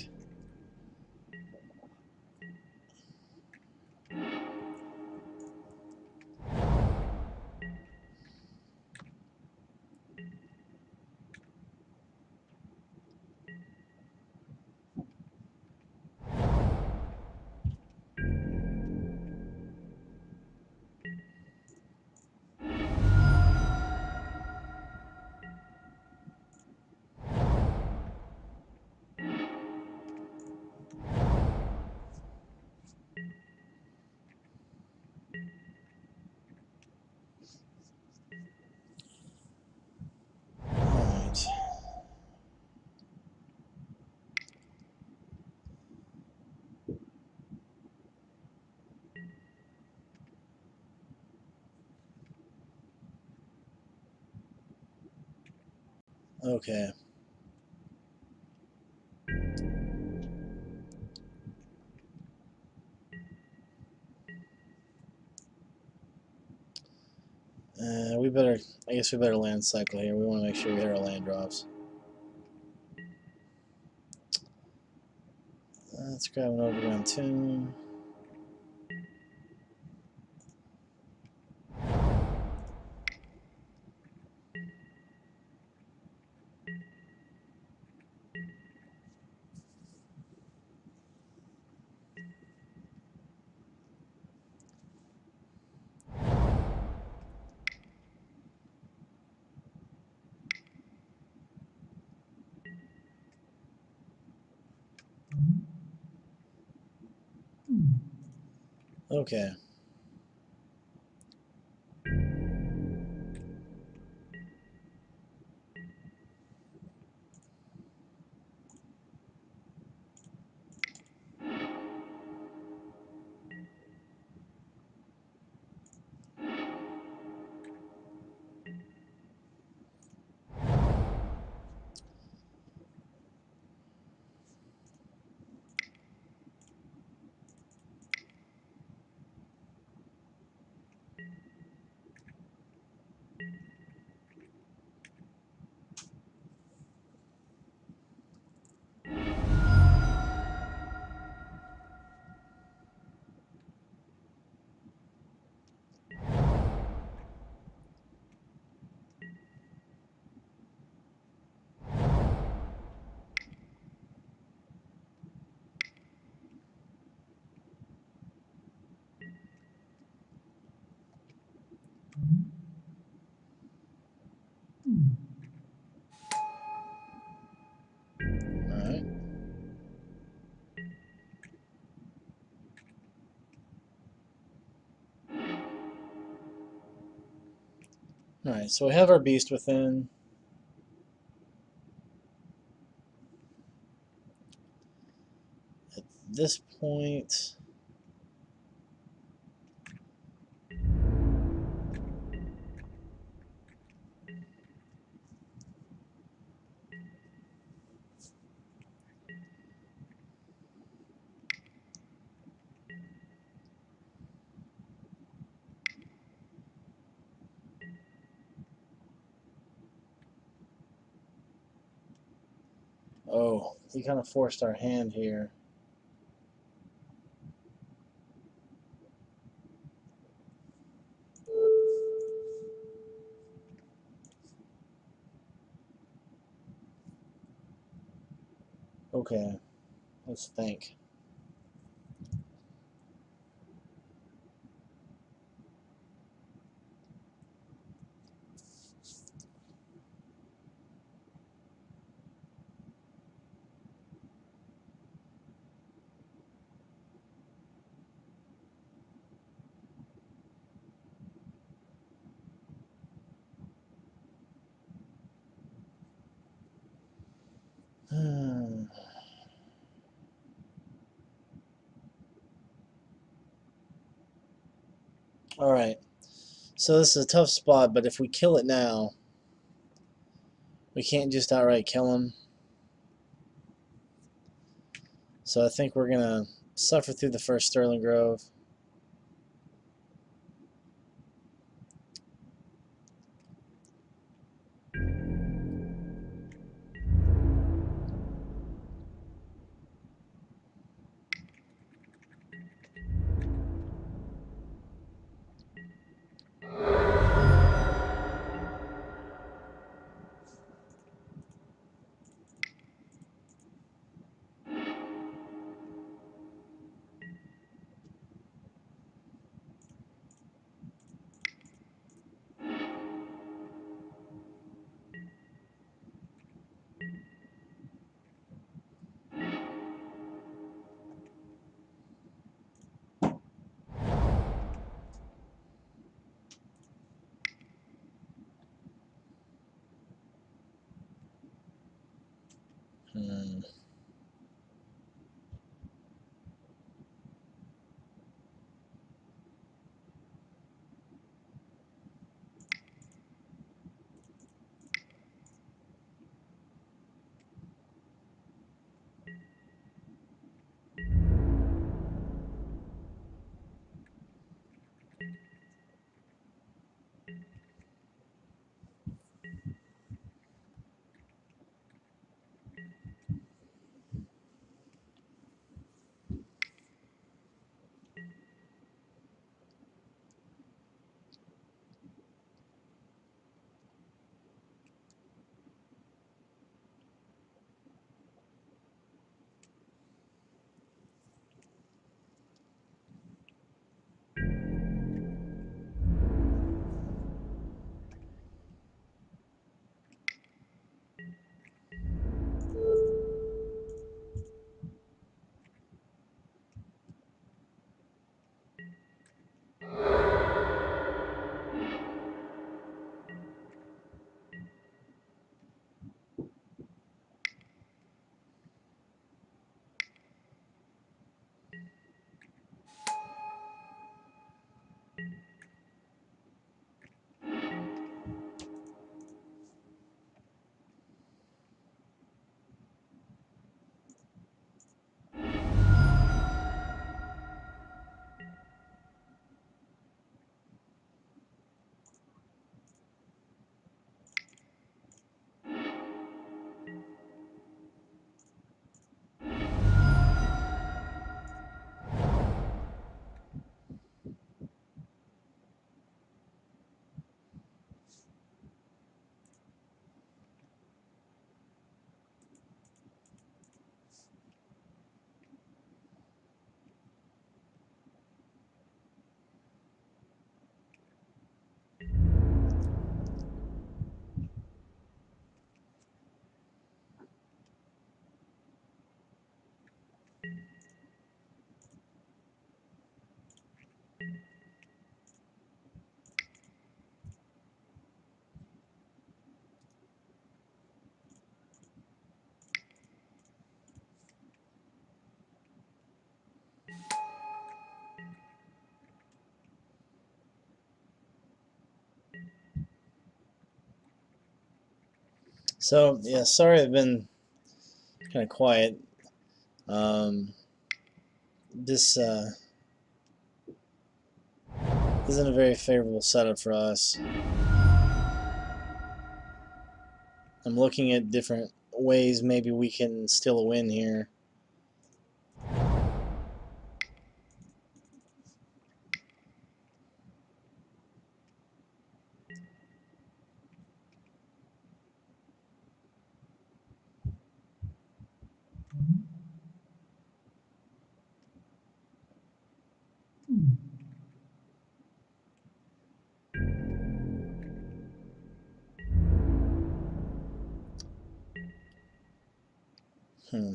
Alright. Okay. I guess we better land cycle here. We want to make sure we hit our land drops. Let's grab an overground tomb. Okay. Alright, so we have our beast within. At this point, oh, he kind of forced our hand here. Okay, let's think. Alright, so this is a tough spot, but if we kill it now, we can't just outright kill him. So I think we're going to suffer through the first Sterling Grove. Hmm. So yeah, sorry I've been kind of quiet. Um, this isn't a very favorable setup for us. I'm looking at different ways maybe we can steal a win here. Hmm.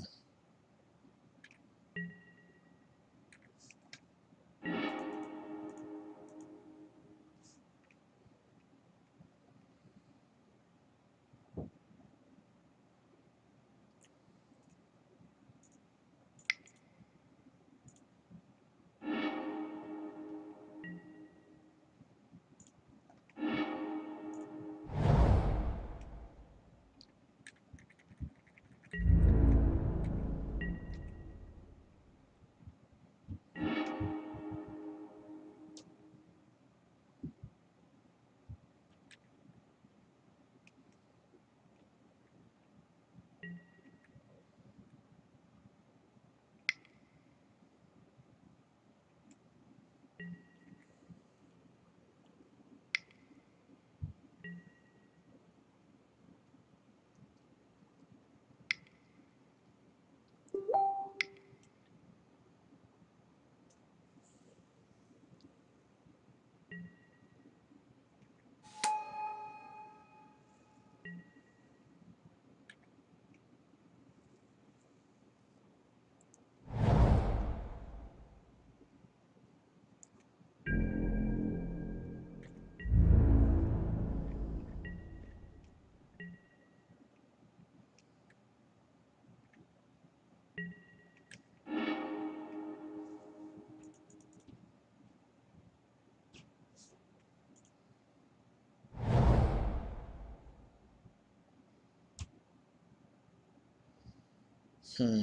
Hmm.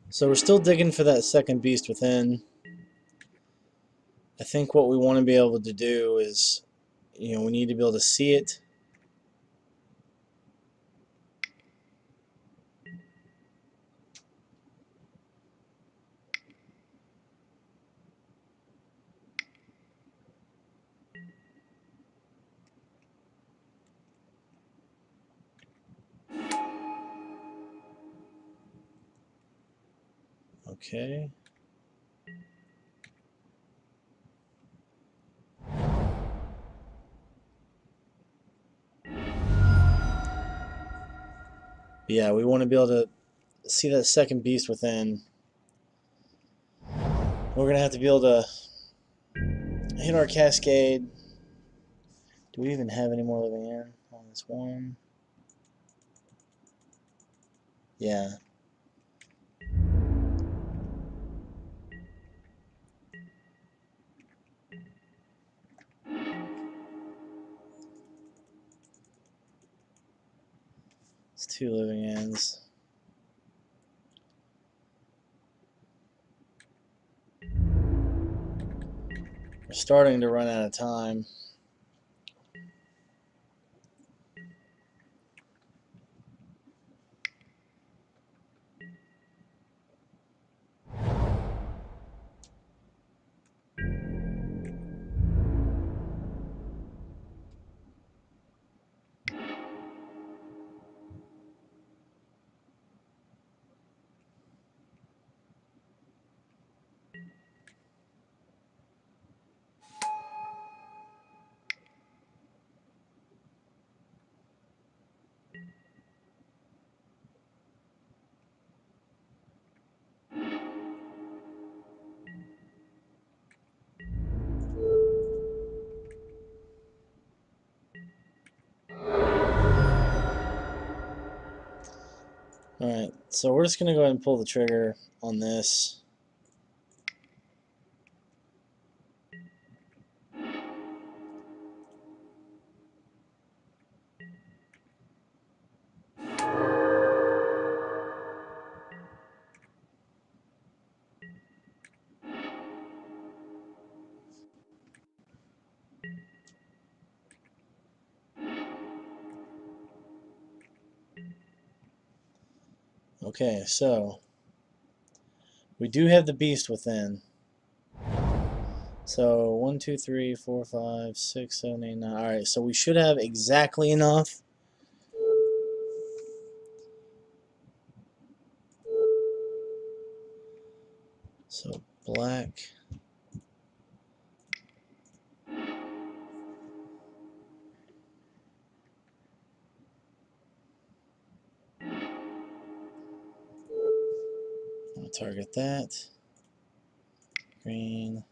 So we're still digging for that second beast within. I think what we want to be able to do is, we need to be able to see it. Okay. Yeah, we want to be able to see that second beast within. We're going to have to be able to hit our cascade. Do we even have any more living in on this one? Yeah. It's 2 living ends. We're starting to run out of time. Alright, so we're just going to go ahead and pull the trigger on this. Okay, so we do have the beast within. So 1, 2, 3, 4, 5, 6, 7, 8, 9. Alright, so we should have exactly enough. So black. I'll target that. Green.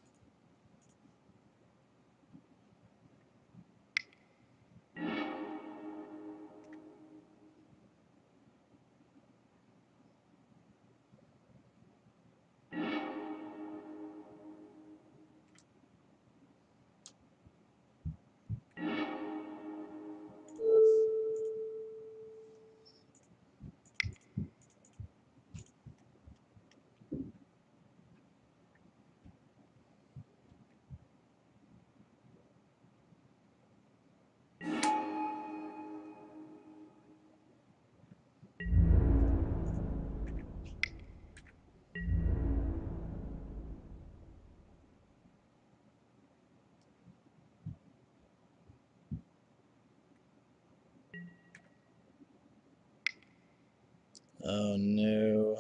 Oh no.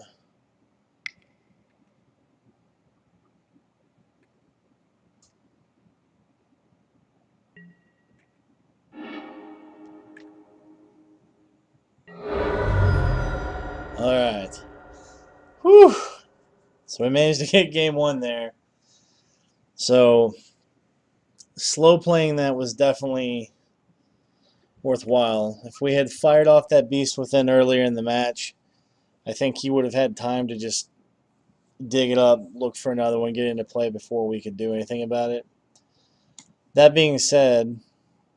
Alright. Whew. So we managed to get game one there. So slow playing that was definitely worthwhile. If we had fired off that beast within earlier in the match, I think he would have had time to just dig it up, look for another one, get into play before we could do anything about it. That being said,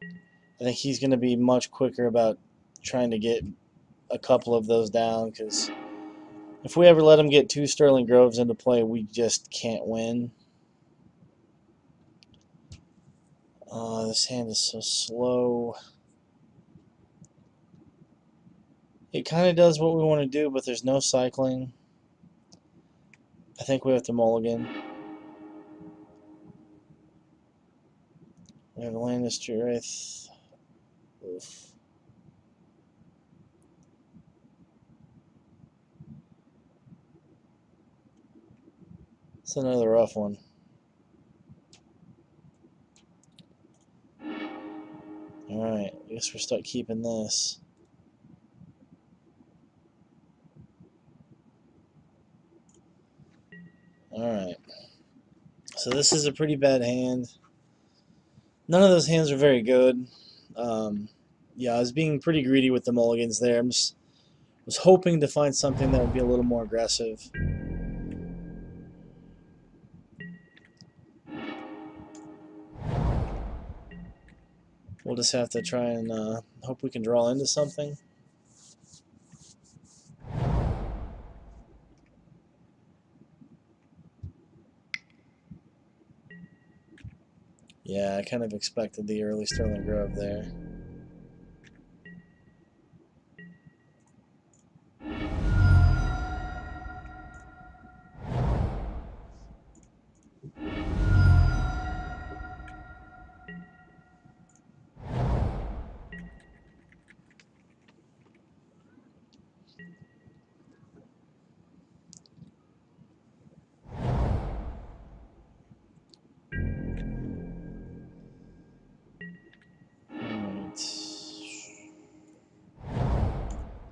I think he's going to be much quicker about trying to get a couple of those down, because if we ever let him get two Sterling Groves into play, we just can't win. This hand is so slow. It kind of does what we want to do, but there's no cycling. I think we have to mulligan. We have Landis Wraith. Oof. It's another rough one. Alright, I guess we're stuck keeping this. Alright. So this is a pretty bad hand. None of those hands are very good. Yeah, I was being pretty greedy with the mulligans there. Was hoping to find something that would be a little more aggressive. We'll just have to try and hope we can draw into something. Yeah, I kind of expected the early Sterling Grove there.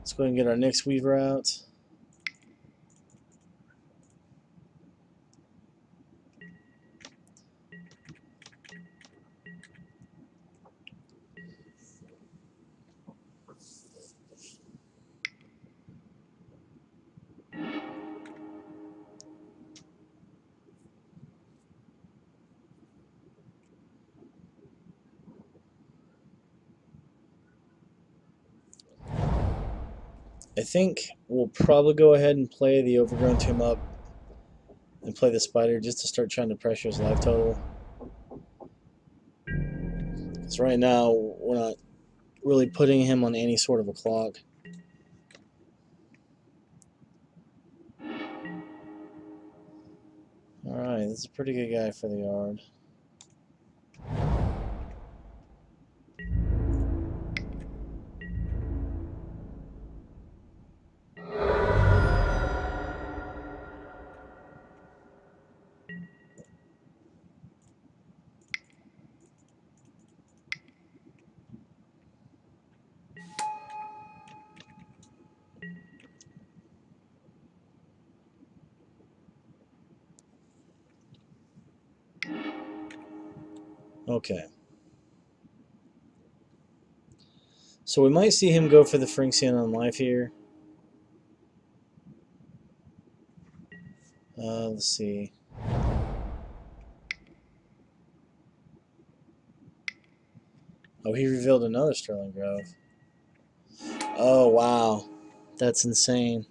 Let's go ahead and get our Nyx Weaver out. I think we'll probably go ahead and play the Overgrown Tomb up and play the Spider just to start trying to pressure his life total. Because right now, we're not really putting him on any sort of a clock. Alright, this is a pretty good guy for the yard. Okay. So we might see him go for the Phyrexian on life here. Let's see. Oh, he revealed another Sterling Grove. Oh, wow. That's insane.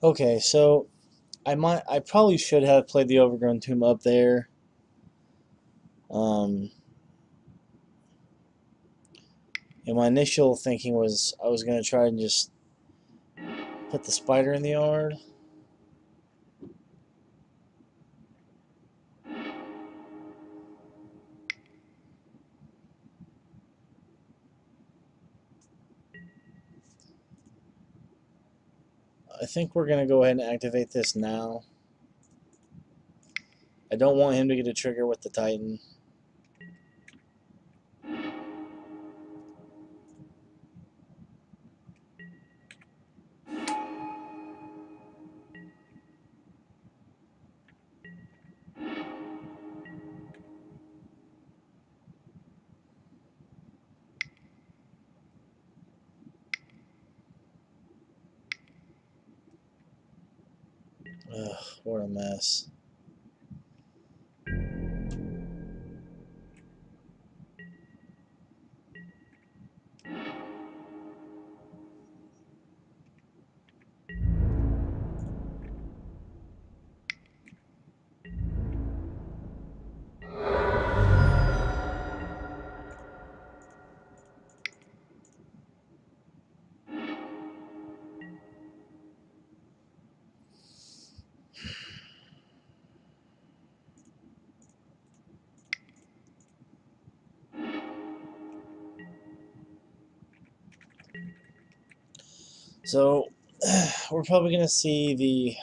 Okay, so I probably should have played the Overgrown Tomb up there. And my initial thinking was I was going to try and just put the Spider in the yard. I think we're going to go ahead and activate this now. I don't want him to get a trigger with the Titan. Ugh, what a mess. So, we're probably going to see the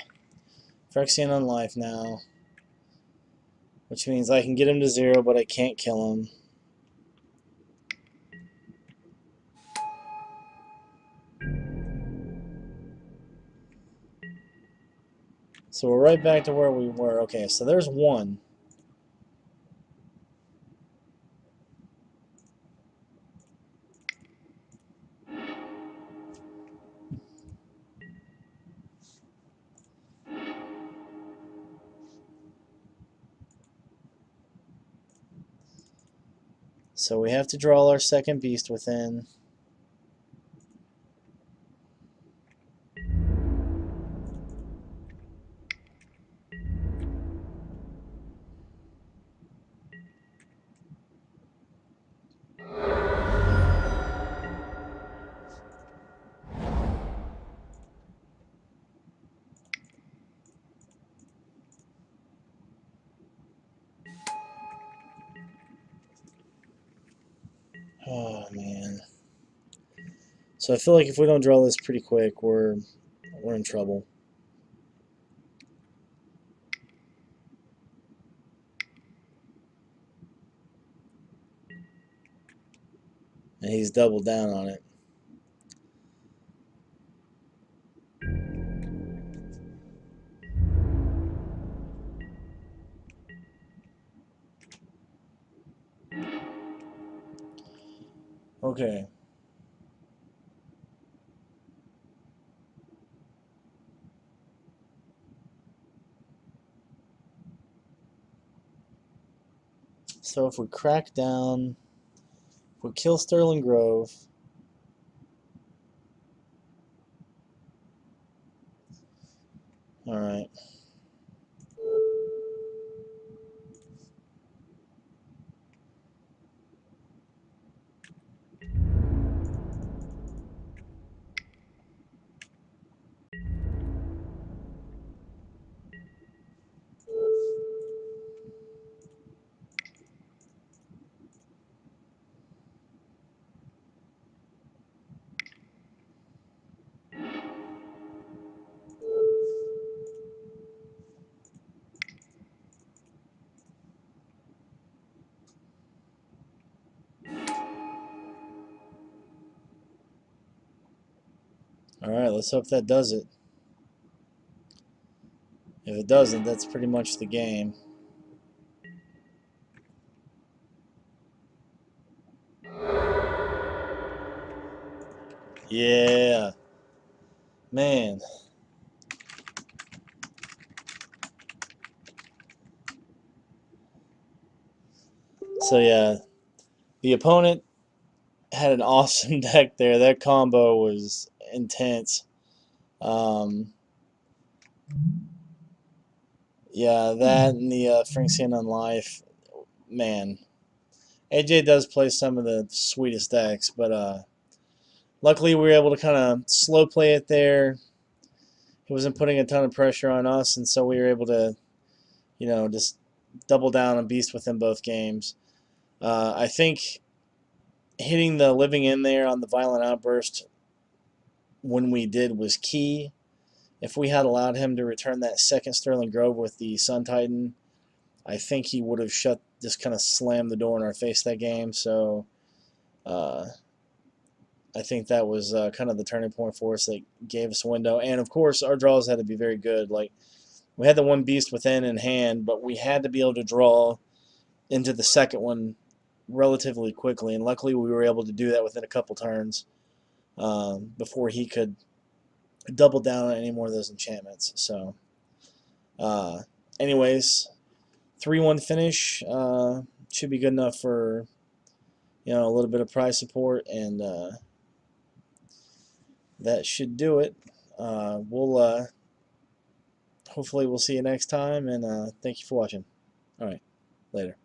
Phyrexian on life now, which means I can get him to 0, but I can't kill him. So we're right back to where we were. Okay, so there's 1. So we have to draw our second beast within. Oh, man. So I feel like if we don't draw this pretty quick, we're in trouble. And he's doubled down on it. Okay. So if we crack down, if we kill Sterling Grove, all right. All right, let's hope that does it. If it doesn't, that's pretty much the game. Yeah. Man. So yeah, the opponent had an awesome deck there. That combo was intense. Um, yeah, that and the Phyrexian on Life, man. AJ does play some of the sweetest decks, but luckily we were able to kind of slow play it there. He wasn't putting a ton of pressure on us, and so we were able to, just double down and beast within both games. I think hitting the living in there on the violent outburst when we did was key. If we had allowed him to return that second Sterling Grove with the Sun Titan, I think he would have just kind of slammed the door in our face that game. So uh, I think that was kind of the turning point for us that gave us a window. And of course, our draws had to be very good. Like, we had the one beast within in hand, but we had to be able to draw into the second one relatively quickly. And luckily, we were able to do that within a couple turns before he could double down on any more of those enchantments. So, uh, anyways, 3-1 finish should be good enough for a little bit of prize support, and that should do it. We'll hopefully we'll see you next time, and thank you for watching. All right, later.